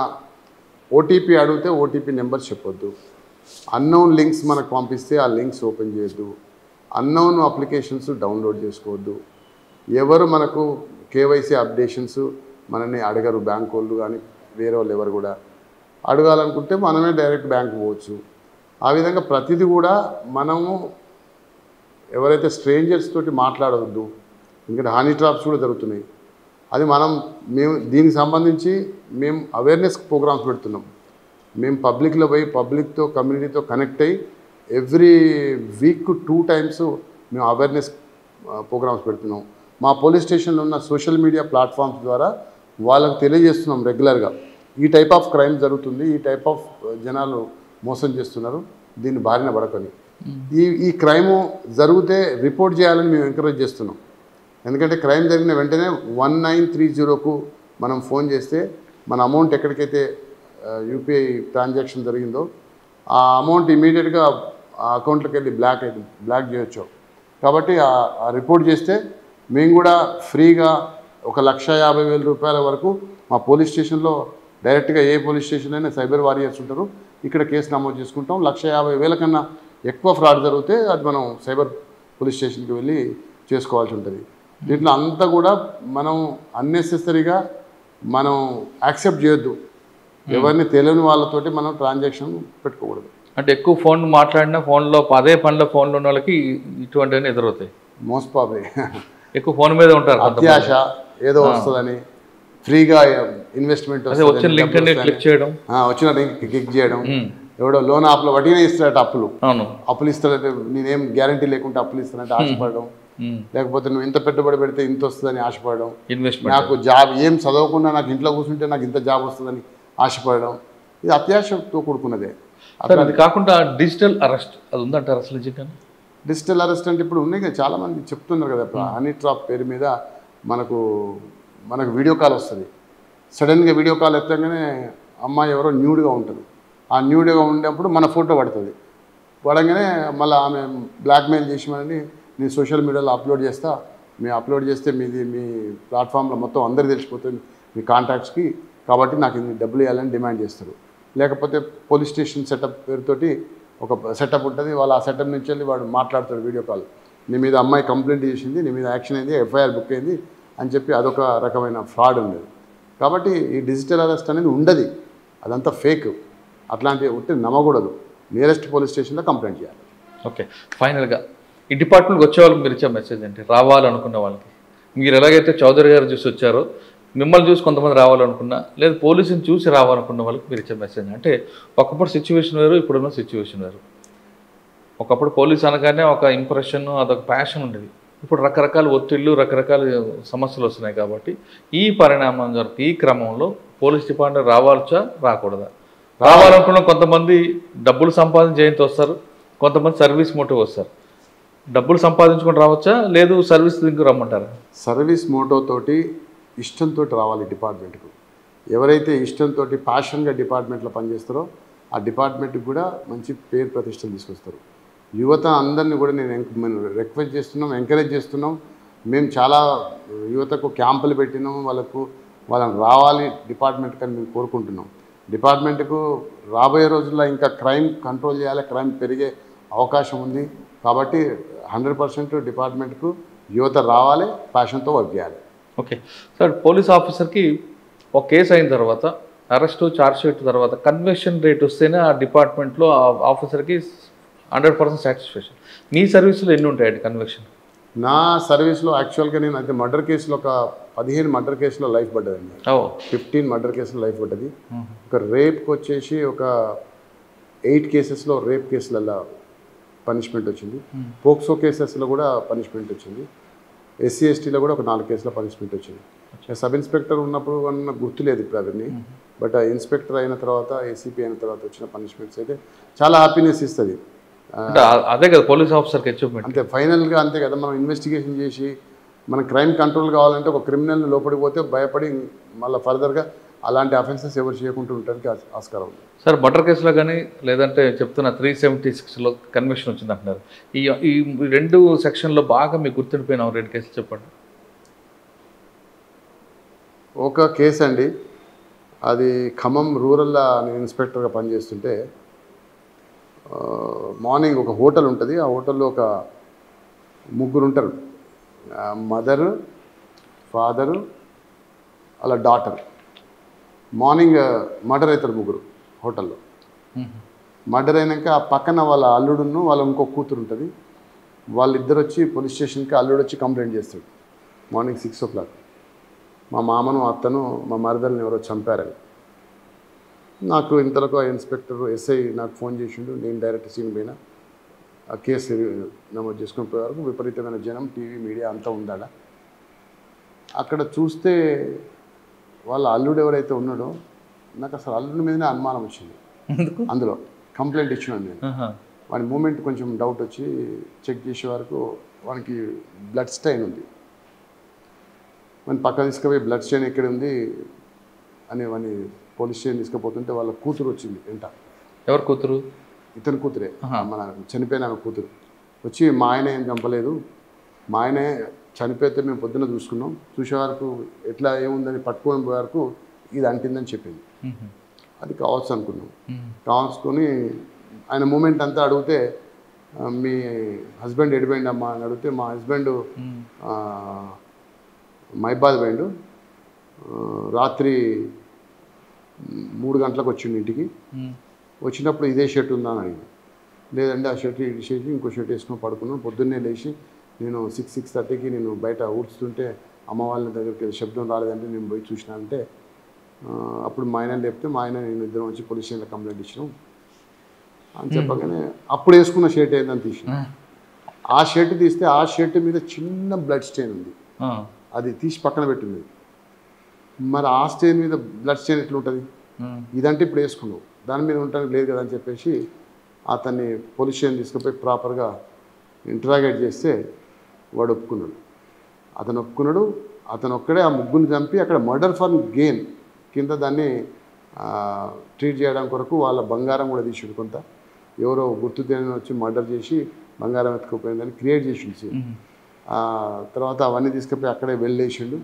ఓటీపీ అడిగితే ఓటీపీ నెంబర్ చెప్పొద్దు, అన్నోన్ లింక్స్ మనకు పంపిస్తే ఆ లింక్స్ ఓపెన్ చేయొద్దు, అన్నోన్ అప్లికేషన్స్ డౌన్లోడ్ చేసుకోవద్దు, ఎవరు మనకు కేవైసీ అప్డేషన్స్ మనల్ని అడగరు, బ్యాంక్ వాళ్ళు కానీ వేరే వాళ్ళు ఎవరు కూడా. అడగాలనుకుంటే మనమే డైరెక్ట్ బ్యాంక్ పోవచ్చు. ఆ విధంగా ప్రతిదీ కూడా మనము ఎవరైతే స్ట్రేంజర్స్ తోటి మాట్లాడవద్దు, ఎందుకంటే హనీ ట్రాప్స్ కూడా జరుగుతున్నాయి. అది మేము దీనికి సంబంధించి మేము అవేర్నెస్ ప్రోగ్రామ్స్ పెడుతున్నాం. మేము పబ్లిక్లో పోయి పబ్లిక్తో కమ్యూనిటీతో కనెక్ట్ అయ్యి ఎవ్రీ వీక్ 2 times మేము అవేర్నెస్ ప్రోగ్రామ్స్ పెడుతున్నాం. మా పోలీస్ స్టేషన్లో ఉన్న సోషల్ మీడియా ప్లాట్ఫామ్స్ ద్వారా వాళ్ళకు తెలియజేస్తున్నాం రెగ్యులర్గా, ఈ టైప్ ఆఫ్ క్రైమ్ జరుగుతుంది, ఈ టైప్ ఆఫ్ జనాలు మోసం చేస్తున్నారు, దీన్ని బారిన పడకని. ఈ క్రైమ్ జరిగితే రిపోర్ట్ చేయాలని మేము ఎంకరేజ్ చేస్తున్నాం. ఎందుకంటే క్రైమ్ జరిగిన వెంటనే 1930కు మనం ఫోన్ చేస్తే మన అమౌంట్ ఎక్కడికైతే యూపీఐ ట్రాన్సాక్షన్ జరిగిందో ఆ అమౌంట్ ఇమీడియట్గా ఆ అకౌంట్లోకి వెళ్ళి బ్లాక్ చేయొచ్చు. కాబట్టి ఆ రిపోర్ట్ చేస్తే మేము కూడా ఫ్రీగా 1,50,000 రూపాయల వరకు మా పోలీస్ స్టేషన్లో డైరెక్ట్గా ఏ పోలీస్ స్టేషన్ అయినా సైబర్ వారియర్స్ ఉంటారు, ఇక్కడ కేసు నమోదు చేసుకుంటాం. 1,50,000 కన్నా ఎక్కువ ఫ్రాడ్ జరిగితే అది మనం సైబర్ పోలీస్ స్టేషన్కి వెళ్ళి చేసుకోవాల్సి ఉంటుంది. దీంట్లో అంతా కూడా మనం అన్నెసెసరీగా మనం యాక్సెప్ట్ చేయొద్దు, ఎవరిని తెలియని వాళ్ళతోటి మనం ట్రాన్సాక్షన్ పెట్టుకోకూడదు. అంటే ఎక్కువ ఫోన్ మాట్లాడినా ఫోన్లో అదే పనిలో ఫోన్లో ఉన్న వాళ్ళకి ఇటువంటివన్నీ ఎదురవుతాయి. మోస్ట్ ప్రాబ్లీ ఎక్కువ ఫోన్ మీద ఉంటారు, అత్యాశ ఏదో వస్తుందని ఫ్రీగా ఇన్వెస్ట్మెంట్ వచ్చిన లింక్ క్లిక్ చేయడం, వచ్చిన లింక్ క్లిక్ చేయడం, ఎవడో లోన్ అప్పులు వడ్డీనే ఇస్తాడట అవును. అప్పులు ఇస్తాడంటే నేనేం గ్యారంటీ లేకుంటే అప్పులు ఇస్తానంటే ఆశపడడం, లేకపోతే నువ్వు ఇంత పెట్టుబడి పెడితే ఇంత వస్తుందని ఆశపడడం, ఇన్వెస్ట్మెంట్, నాకు జాబ్ ఏం చదవకుండా నాకు ఇంట్లో కూర్చుంటే నాకు ఇంత జాబ్ వస్తుందని ఆశపడడం, ఇది అత్యాశతో కూడుకున్నదే. సార్ అది కాకుండా డిజిటల్ అరెస్ట్ అది ఉందంటారు అసలు నిజంగా? డిజిటల్ అరెస్ట్ అంటే ఇప్పుడు ఉన్నాయి కదా, చాలామంది చెప్తున్నారు కదా, ఇప్పుడు హనీ ట్రాప్ పేరు మీద మనకు వీడియో కాల్ వస్తుంది. సడన్గా వీడియో కాల్ ఎత్తగానే అమ్మాయి ఎవరో న్యూడ్గా ఉంటుంది. ఆ న్యూడ్గా ఉండేప్పుడు మన ఫోటో పడుతుంది. పడగానే మళ్ళీ ఆమె బ్లాక్మెయిల్ చేసిమని నేను సోషల్ మీడియాలో అప్లోడ్ చేస్తా, మీరు అప్లోడ్ చేస్తే మీది మీ ప్లాట్ఫామ్లో మొత్తం అందరికీ తెలిసిపోతుంది మీ కాంటాక్ట్స్కి, కాబట్టి నాకు ఇది డబ్బులు ఇవ్వాలని డిమాండ్ చేస్తారు. లేకపోతే పోలీస్ స్టేషన్ సెటప్ పేరుతోటి ఒక సెటప్ ఉంటుంది. వాళ్ళు ఆ సెటప్ నుంచి వెళ్ళి వాడు మాట్లాడతాడు వీడియో కాల్, నీ మీద అమ్మాయి కంప్లైంట్ చేసింది, నీ మీద యాక్షన్ అయింది, ఎఫ్ఐఆర్ బుక్ అయింది అని చెప్పి అదొక రకమైన ఫ్రాడ్ ఉండేది. కాబట్టి ఈ డిజిటల్ అరెస్ట్ అనేది ఉండదు, అదంతా ఫేక్. అట్లాంటివి ఉంటే నమ్మకూడదు. నియరెస్ట్ పోలీస్ స్టేషన్లో కంప్లైంట్ చేయాలి. ఓకే, ఫైనల్గా ఈ డిపార్ట్మెంట్కి వచ్చే వాళ్ళకి మీరు ఇచ్చే మెసేజ్ ఏంటి? రావాలనుకున్న వాళ్ళకి, మీరు ఎలాగైతే చౌదరి గారు చూసి వచ్చారో మిమ్మల్ని చూసి కొంతమంది రావాలనుకున్నా, లేదు పోలీసుని చూసి రావాలనుకున్న వాళ్ళకి మీరు ఇచ్చే మెసేజ్ అంటే, ఒకప్పుడు సిచ్యువేషన్ వేరు, ఇప్పుడున్న సిచ్యువేషన్ వేరు. ఒకప్పుడు పోలీస్ అనగానే ఒక ఇంప్రెషన్, అదొక ప్యాషన్ ఉండేది. ఇప్పుడు రకరకాల ఒత్తిళ్ళు, రకరకాల సమస్యలు వస్తున్నాయి. కాబట్టి ఈ పరిణామం జరుగుతుంది. ఈ క్రమంలో పోలీస్ డిపార్ట్మెంట్ రావాల్చా రాకూడదా? రావాలనుకున్న కొంతమంది డబ్బులు సంపాదన చేయంతో వస్తారు, కొంతమంది సర్వీస్ మోటివ్ వస్తారు. డబ్బులు సంపాదించుకొని రావచ్చా, లేదు సర్వీస్ దింకు రమ్మంటారా? సర్వీస్ మోటోతోటి ఇష్టంతో రావాలి డిపార్ట్మెంట్కు. ఎవరైతే ఇష్టంతో ప్యాషన్గా డిపార్ట్మెంట్లో పనిచేస్తారో ఆ డిపార్ట్మెంట్కి కూడా మంచి పేరు ప్రతిష్టలు తీసుకొస్తారు. యువత అందరినీ కూడా నేను రిక్వెస్ట్ చేస్తున్నాం, ఎంకరేజ్ చేస్తున్నాం. మేము చాలా యువతకు క్యాంపులు పెట్టినాం, వాళ్ళని రావాలి డిపార్ట్మెంట్కి అని మేము కోరుకుంటున్నాం. డిపార్ట్మెంట్కు రాబోయే రోజుల్లో ఇంకా క్రైమ్ కంట్రోల్ చేయాలి, క్రైమ్ పెరిగే అవకాశం ఉంది. కాబట్టి 100% డిపార్ట్మెంట్కు యువత రావాలి, ప్యాషన్తో వర్క్ చేయాలి. ఓకే సార్, పోలీస్ ఆఫీసర్కి ఒక కేసు అయిన తర్వాత, అరెస్టు, ఛార్జ్షీట్ తర్వాత కన్విక్షన్ రేట్ వస్తేనే ఆ డిపార్ట్మెంట్లో ఆ ఆఫీసర్కి 100% సాటిస్ఫాక్షన్. మీ సర్వీస్లో ఎన్ని ఉంటాయండి కన్విక్షన్? నా సర్వీస్లో యాక్చువల్గా నేను అయితే మర్డర్ కేసులో ఒక 15 మర్డర్ కేసులో లైఫ్ పడ్డదండి. 15 మర్డర్ కేసులో లైఫ్ పడ్డది. ఒక రేప్కి వచ్చేసి ఒక 8 కేసెస్లో రేప్ కేసులలో పనిష్మెంట్ వచ్చింది. పోక్సో కేసెస్లో కూడా పనిష్మెంట్ వచ్చింది. SC STలో కూడా ఒక 4 కేసుల పనిష్మెంట్ వచ్చింది. సబ్ ఇన్స్పెక్టర్ ఉన్నప్పుడు అన్న గుర్తులేదు ఇప్పుడు అవన్నీ. బట్ ఇన్స్పెక్టర్ అయిన తర్వాత, ACP అయిన తర్వాత వచ్చిన పనిష్మెంట్స్ అయితే చాలా హ్యాపీనెస్ ఇస్తుంది. అదే కదా పోలీస్ ఆఫీసర్కి అచీవ్మెంట్. అంతే, ఫైనల్గా అంతే కదా. మనం ఇన్వెస్టిగేషన్ చేసి మన క్రైమ్ కంట్రోల్ కావాలంటే ఒక క్రిమినల్ని లోపలికి పోతే భయపడి మళ్ళీ ఫర్దర్గా అలాంటి అఫెన్సెస్ ఎవరు చేయకుండా ఉండడానికి ఆస్కారం ఉంది. సార్ మర్డర్ కేసులో కానీ, లేదంటే చెప్తున్న 376లో కన్విక్షన్ వచ్చింది అంటున్నారు. ఈ 2 సెక్షన్లో బాగా మీకు గుర్తుండిపోయిన 2 కేసులు చెప్పండి. ఒక కేసు అండి, అది ఖమ్మం రూరల్లో నేను ఇన్స్పెక్టర్గా పనిచేస్తుంటే, మార్నింగ్ ఒక హోటల్ ఉంటుంది. ఆ హోటల్లో ఒక 3 ఉంటారు, మదరు, ఫాదరు, అలా డాటర్. మార్నింగ్ మర్డర్ అవుతారు 3 హోటల్లో. మర్డర్ అయినాక ఆ పక్కన వాళ్ళ అల్లుడును వాళ్ళ ఇంకో కూతురు ఉంటుంది. వాళ్ళిద్దరు వచ్చి పోలీస్ స్టేషన్కి, అల్లుడు వచ్చి కంప్లైంట్ చేస్తాడు మార్నింగ్ 6 o'clock. మా మామను, అత్తను, మా మరదల్ని ఎవరో చంపారని. నాకు ఇంతలోకి ఇన్స్పెక్టర్ SI నాకు ఫోన్ చేసిండు. నేను డైరెక్ట్ సీన్ పోయినా. ఆ కేసు నమోదు చేసుకుని పోయే వరకు విపరీతమైన జనం, టీవీ, మీడియా అంతా ఉండాల. అక్కడ చూస్తే వాళ్ళ అల్లుడు ఎవరైతే ఉన్నాడో, నాకు అసలు అల్లుడి మీదనే అనుమానం వచ్చింది. అందులో కంప్లైంట్ ఇచ్చినాను నేను. వాడి మూమెంట్ కొంచెం డౌట్ వచ్చి చెక్ చేసే వరకు వానికి బ్లడ్ స్టెయిన్ ఉంది. వాడిని పక్క తీసుకుపోయి బ్లడ్ స్టెయిన్ ఎక్కడ ఉంది అని వాడిని పోలీస్ స్టేషన్ తీసుకుపోతుంటే వాళ్ళ కూతురు వచ్చింది వెంట. ఎవరు కూతురు? ఇతని కూతురే, మన చనిపోయిన ఆమె కూతురు వచ్చి, మా ఆయన ఏం చంపలేదు, మా ఆయనే చనిపోతే మేము పొద్దున్న చూసుకున్నాం, చూసే వరకు ఎట్లా ఏముందని పట్టుకొని పోయే వరకు ఇది అంటిందని చెప్పింది. అది కావచ్చు అనుకున్నాం. కావాల్సుకొని ఆయన మూమెంట్ అంతా అడిగితే, మీ హస్బెండ్ ఎడిపోయిందమ్మా అని అడిగితే, మా హస్బెండ్ మైబాద్ పోయిండు, రాత్రి 3 గంటలకు వచ్చిండు ఇంటికి. వచ్చినప్పుడు ఇదే షర్ట్ ఉందా అని అడిగింది. లేదంటే ఆ షర్ట్ ఇడిచేసి ఇంకో షర్ట్ వేసుకొని పడుకున్నాను. పొద్దున్నే లేచి నేను 6-6:30కి నేను బయట ఊడ్చుతుంటే అమ్మ వాళ్ళ దగ్గరికి శబ్దం రాలేదంటే నేను పోయి చూసినా అంటే, అప్పుడు మా ఆయన లేపితే మా ఆయన నేను ఇద్దరం వచ్చి పోలీస్ స్టేషన్లో కంప్లైంట్ ఇచ్చినాం. అని చెప్పగానే అప్పుడు వేసుకున్న షర్ట్ ఏందని తీసి ఆ షర్ట్ తీస్తే ఆ షర్ట్ మీద చిన్న బ్లడ్ స్టెయిన్ ఉంది, అది తీసి పక్కన పెట్టింది. మరి ఆ స్టెయిన్ మీద బ్లడ్ స్టెయిన్ ఎట్లా ఉంటుంది, ఇదంటే ఇప్పుడు వేసుకున్నావు దాని మీద ఉండడానికి లేదు కదా అని చెప్పేసి అతన్ని పోలీస్ స్టేషన్ తీసుకుపోయి ప్రాపర్గా ఇంటరాగేట్ చేస్తే వాడు ఒప్పుకున్నాడు. అతను ఒక్కడే ఆ ముగ్గురిని చంపి అక్కడ మర్డర్ ఫర్ గెయిన్ కింద దాన్ని ట్రీట్ చేయడం కొరకు వాళ్ళ బంగారం కూడా తీసిండు. కొంత ఎవరో గుర్తు తెలియని వచ్చి మర్డర్ చేసి బంగారం ఎత్తుకుపోయిందని క్రియేట్ చేసిండు. తర్వాత అవన్నీ తీసుకుపోయి అక్కడే వెళ్ళేసిండు.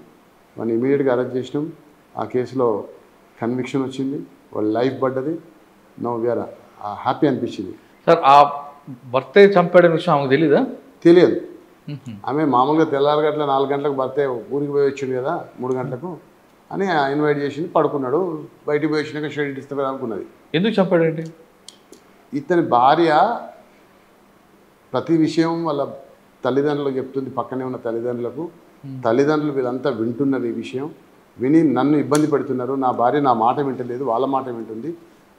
వాడిని ఇమీడియట్గా అరెస్ట్ చేసినాం. ఆ కేసులో కన్విక్షన్ వచ్చింది, వాళ్ళ లైఫ్ పడ్డది. నో వీఆర్ హ్యాపీ అనిపించింది. సార్ ఆ భర్తే చంపాడని విషయం ఆమెకు తెలీదా? తెలియదు. ఆమె మామూలుగా తెల్లారి గంటల 4 గంటలకు భర్తే ఊరికి పోయి వచ్చిండు కదా 3 గంటలకు అని ఇన్వైట్ చేసింది. పడుకున్నాడు. బయటికి పోయి వచ్చినాక షెడ్ ఇస్తే అనుకున్నది. ఎందుకు చంపాడండి? ఇతని భార్య ప్రతి విషయం వాళ్ళ తల్లిదండ్రులకు చెప్తుంది. పక్కనే ఉన్న తల్లిదండ్రులు వీళ్ళంతా వింటున్నారు. ఈ విషయం విని నన్ను ఇబ్బంది పెడుతున్నారు, నా భార్య నా మాట వింటలేదు, వాళ్ళ మాట వింటుంది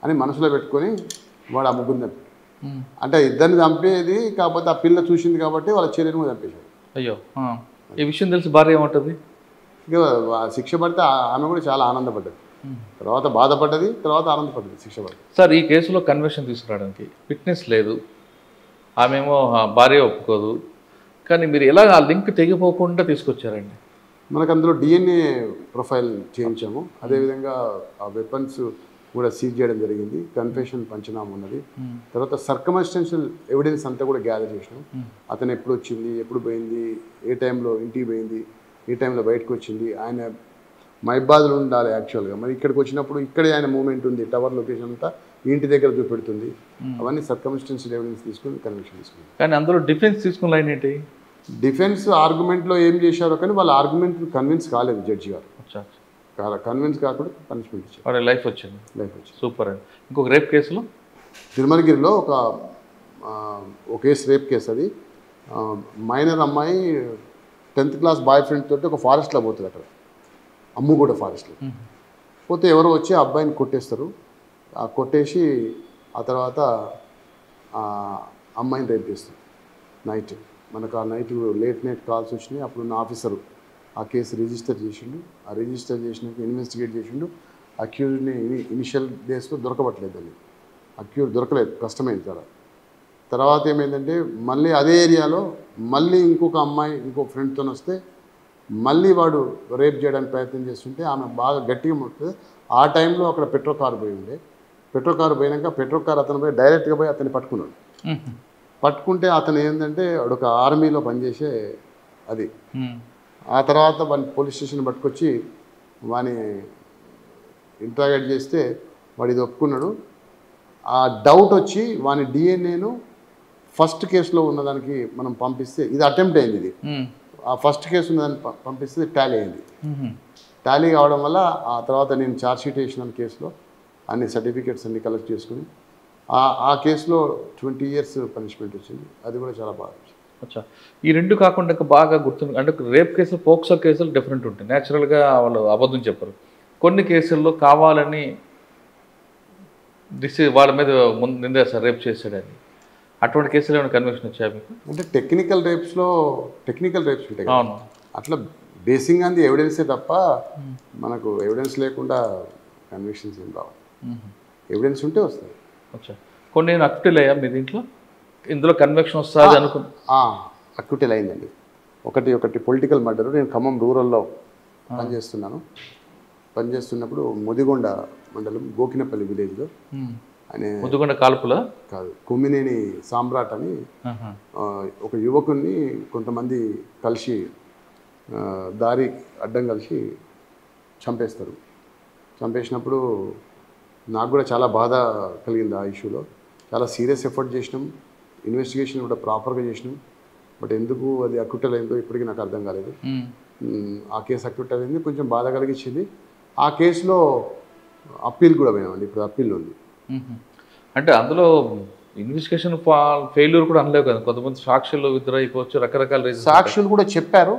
అని మనసులో పెట్టుకొని వాడు ఆ ముగ్గురిని చంపాడు. అంటే ఇద్దరిని చంపేది కాకపోతే ఆ పిల్ల చూసింది కాబట్టి వాళ్ళ చెల్లెని కూడా చంపేశాడు. అయ్యో, ఈ విషయం తెలిసి భార్య ఏమంటుంది? ఇక శిక్ష పడితే ఆమె కూడా చాలా ఆనందపడ్డది, తర్వాత బాధపడ్డది, తర్వాత ఆనందపడ్డది శిక్ష పడి. సార్ ఈ కేసులో కన్విక్షన్ తీసుకురావడానికి ఫిట్నెస్ లేదు, ఆమెమో భార్య ఒప్పుకోదు, కానీ మీరు ఎలా ఆ లింక్ తెగిపోకుండా తీసుకొచ్చారండి? మనకు అందులో DNA ప్రొఫైల్ చేయించాము. అదేవిధంగా ఆ వెపన్స్ కూడా సీజ్ చేయడం జరిగింది. కన్ఫెషన్ పంచనామా ఉన్నది. తర్వాత సర్కమ్స్టాన్షియల్ ఎవిడెన్స్ అంతా కూడా గ్యాదర్ చేసినాం. అతను ఎప్పుడు వచ్చింది, ఎప్పుడు పోయింది, ఏ టైంలో ఇంటికి పోయింది, ఏ టైంలో బయటకు వచ్చింది, ఆయన మైబాద్లో ఉండాలి యాక్చువల్గా, మరి ఇక్కడికి వచ్చినప్పుడు ఇక్కడే ఆయన మూమెంట్ ఉంది, టవర్ లొకేషన్ అంతా ఇంటి దగ్గర చూపెడుతుంది. అవన్నీ సర్కమ్స్టాన్షియల్ ఎవిడెన్స్ తీసుకుని కన్విక్షన్ తీసుకున్నాం. కానీ అందులో డిఫెన్స్ తీసుకున్న లైన్ ఏంటి? డిఫెన్స్ ఆర్గ్యుమెంట్లో ఏం చేశారో కానీ వాళ్ళ ఆర్గ్యుమెంట్ కన్విన్స్ కాలేదు జడ్జి గారు. కన్విన్స్ కాకుండా పనిష్మెంట్ ఇచ్చారు. లైఫ్ వచ్చింది. సూపర్ అండి. ఇంకొక రేప్ కేసులో తిరుమలగిరిలో ఒక కేసు, రేప్ కేసు. అది మైనర్ అమ్మాయి 10th క్లాస్ బాయ్ ఫ్రెండ్ తోటి ఒక ఫారెస్ట్లో పోతుంది. అక్కడ అమ్ముగూడ ఫారెస్ట్లో పోతే ఎవరో వచ్చి ఆ అబ్బాయిని కొట్టేస్తారు. కొట్టేసి ఆ తర్వాత అమ్మాయిని రేప్ చేస్తారు నైట్. మనకు ఆ నైట్ లేట్ నైట్ కాల్స్ వచ్చినాయి. అప్పుడున్న ఆఫీసరు ఆ కేసు రిజిస్టర్ చేసిండు. ఆ రిజిస్టర్ చేసినాక ఇన్వెస్టిగేట్ చేసిండు. అక్యూజ్ని ఇనిషియల్ డేస్లో దొరకబట్టలేదు. అని అక్యూజ్ దొరకలేదు, కష్టమైంది చాలా. తర్వాత ఏమైందంటే మళ్ళీ అదే ఏరియాలో మళ్ళీ ఇంకొక అమ్మాయి ఇంకో ఫ్రెండ్తో వస్తే మళ్ళీ వాడు రేప్ చేయడానికి ప్రయత్నం చేస్తుంటే ఆమె బాగా గట్టిగా ముట్టుతుంది. ఆ టైంలో అక్కడ పెట్రోల్ కారు పోయి ఉండే. పెట్రోల్ కారు పోయినాక పెట్రోల్ కారు అతను పోయి డైరెక్ట్గా పోయి అతన్ని పట్టుకున్నాడు. పట్టుకుంటే అతను ఏంటంటే ఒక ఆర్మీలో పనిచేసే అది. ఆ తర్వాత వాడిని పోలీస్ స్టేషన్ పట్టుకొచ్చి వాని ఇంట్రాగేట్ చేస్తే వాడు ఇది ఒప్పుకున్నాడు. ఆ డౌట్ వచ్చి వాని DNAను ఫస్ట్ కేసులో ఉన్నదానికి మనం పంపిస్తే ఇది అటెంప్ట్ అయింది. ఇది ఆ ఫస్ట్ కేసు ఉన్నదాన్ని పంపిస్తే టాలీ అయింది. టాలీ కావడం వల్ల ఆ తర్వాత నేను ఛార్జ్షీట్ వేసిన కేసులో అన్ని సర్టిఫికేట్స్ అన్ని కలెక్ట్ చేసుకుని ఆ కేసులో 20 years పనిష్మెంట్ వచ్చింది. అది కూడా చాలా బాగా వచ్చింది. అచ్చా, ఈ రెండు కాకుండా ఇంకా బాగా గుర్తుంది అంటే రేప్ కేసులు, పోక్సో కేసులు డిఫరెంట్ ఉంటాయి. న్యాచురల్గా వాళ్ళు అబద్ధం చెప్పరు. కొన్ని కేసుల్లో కావాలని వాళ్ళ మీద ముందు నిందేస్తారు రేప్ చేసాడని. అటువంటి కేసులు ఏమైనా కన్విక్షన్ వచ్చాయి మీకు? అంటే టెక్నికల్ రేప్స్ ఉంటాయి. అవును, అట్లా బేసింగ్ ఆన్ ది ఎవిడెన్సే తప్ప మనకు ఎవిడెన్స్ లేకుండా కన్విక్షన్స్ ఏం రావు. ఎవిడెన్స్ ఉంటే వస్తాయి. అచ్చా, కొన్ని అక్విటల్ అయ్యా మీ దీంట్లో? ఇందులో కన్విక్షన్ వస్తుంది అనుకున్నా? అక్విటల్ అయిందండి. ఒకటి పొలిటికల్ మర్డర్. నేను ఖమ్మం రూరల్లో పనిచేస్తున్నప్పుడు ముదిగొండ మండలం గోకినపల్లి విలేజ్లో ఆయన ముదిగొండ కాల్పుల కాదు, కొమ్మినేని సామ్రాట్ అని ఒక యువకుడిని కొంతమంది కలిసి దారి అడ్డం కలిసి చంపేస్తారు. చంపేసినప్పుడు నాకు కూడా చాలా బాధ కలిగింది. ఆ ఇష్యూలో చాలా సీరియస్ ఎఫర్ట్ చేసినాం, ఇన్వెస్టిగేషన్ కూడా ప్రాపర్గా చేసినాం. బట్ ఎందుకు అది అక్విటల్ అయిందో ఇప్పటికీ నాకు అర్థం కాలేదు. ఆ కేసు అక్విటల్ అయింది, కొంచెం బాధ కలిగించింది. ఆ కేసులో అప్పీల్ కూడా పోయినామండి. ఇప్పుడు అప్పీల్ ఉంది. అంటే అందులో ఇన్వెస్టిగేషన్ ఫెయిల్యూర్ కూడా అనలేవు కదా, కొంతమంది సాక్షులు విత్డ్రా అయిపోవచ్చు, రకరకాల సాక్షులు కూడా చెప్పారు.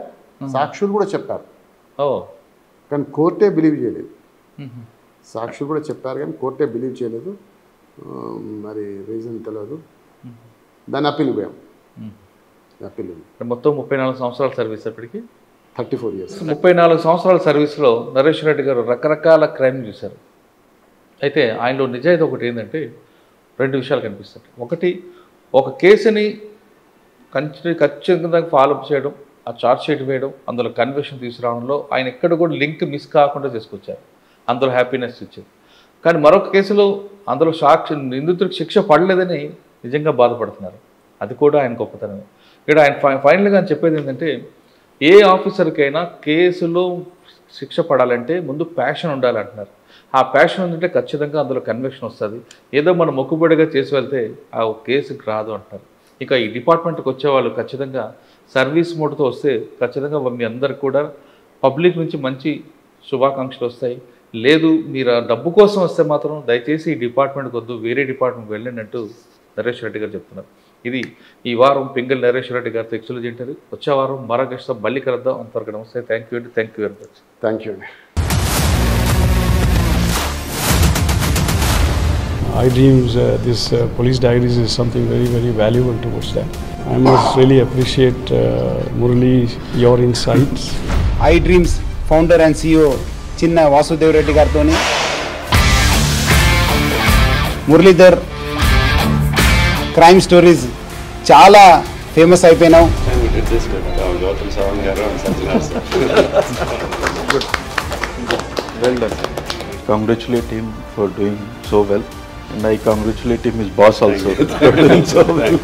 కానీ కోర్టే బిలీవ్ చేయలేదు. సాక్షులు కూడా చెప్పారు కానీ కోర్టే బిలీవ్ చేయలేదు. మరి రీజన్ తెలియదు. దాన్ని అప్పీల్ పోయాం. అప్పీల్ మొత్తం 34 సంవత్సరాల సర్వీస్ అప్పటికి 34 years. 34 సంవత్సరాల సర్వీస్లో నరేష్ రెడ్డి గారు రకరకాల క్రైమ్ చూశారు. అయితే ఆయనలో నిజాయితీ ఒకటి ఏంటంటే 2 విషయాలు కనిపిస్తాయి. ఒకటి, ఒక కేసుని ఖచ్చితంగా ఫాలోఅప్ చేయడం, ఆ ఛార్జ్ షీట్ వేయడం, అందులో కన్విక్షన్ తీసుకురావడంలో ఆయన ఎక్కడ కూడా లింక్ మిస్ కాకుండా చేసుకొచ్చారు. అందులో హ్యాపీనెస్ ఇచ్చారు. కానీ మరొక కేసులో అందులో నిందితుడికి శిక్ష పడలేదని నిజంగా బాధపడుతున్నారు. అది కూడా ఆయన గొప్పతనమే. ఇక్కడ ఆయన ఫైనల్గా ఆయన చెప్పేది ఏంటంటే, ఏ ఆఫీసర్కైనా కేసులో శిక్ష పడాలంటే ముందు ప్యాషన్ ఉండాలంటున్నారు. ఆ ప్యాషన్ ఉందంటే ఖచ్చితంగా అందులో కన్విక్షన్ వస్తుంది. ఏదో మనం మొక్కుబడిగా చేసి వెళ్తే ఆ కేసుకి రాదు అంటారు. ఇక ఈ డిపార్ట్మెంట్కి వచ్చేవాళ్ళు ఖచ్చితంగా సర్వీస్ మోడ్తో వస్తే ఖచ్చితంగా మీ అందరికి కూడా పబ్లిక్ నుంచి మంచి శుభాకాంక్షలు వస్తాయి. లేదు మీరు ఆ డబ్బు కోసం వస్తే మాత్రం దయచేసి ఈ డిపార్ట్మెంట్కి వద్దు, వేరే డిపార్ట్మెంట్కి వెళ్ళండి అంటూ నరేష్ రెడ్డి గారు చెప్తున్నారు. ఇది ఈ వారం పింగళి నరేష్ రెడ్డి గారితో ఎక్స్క్లూజివ్ ఇంటర్వ్యూ. వచ్చే వారం మరో గెస్ట్తో మళ్ళీ కలుద్దాం. అంతవరకు నమస్తే. Thank you very much. Thank you అండి. iDreams, this police diaries is something very, very valuable towards that. I must really appreciate Murali, your insights. iDreams founder and CEO చిన్న వాసుదేవ్ రెడ్డి గారితో మురళీధర్ క్రైమ్ స్టోరీస్ చాలా famous అయిపోయినావు. Well done. Congratulate him for doing so well, and I congratulate him, his boss also, for doing so well.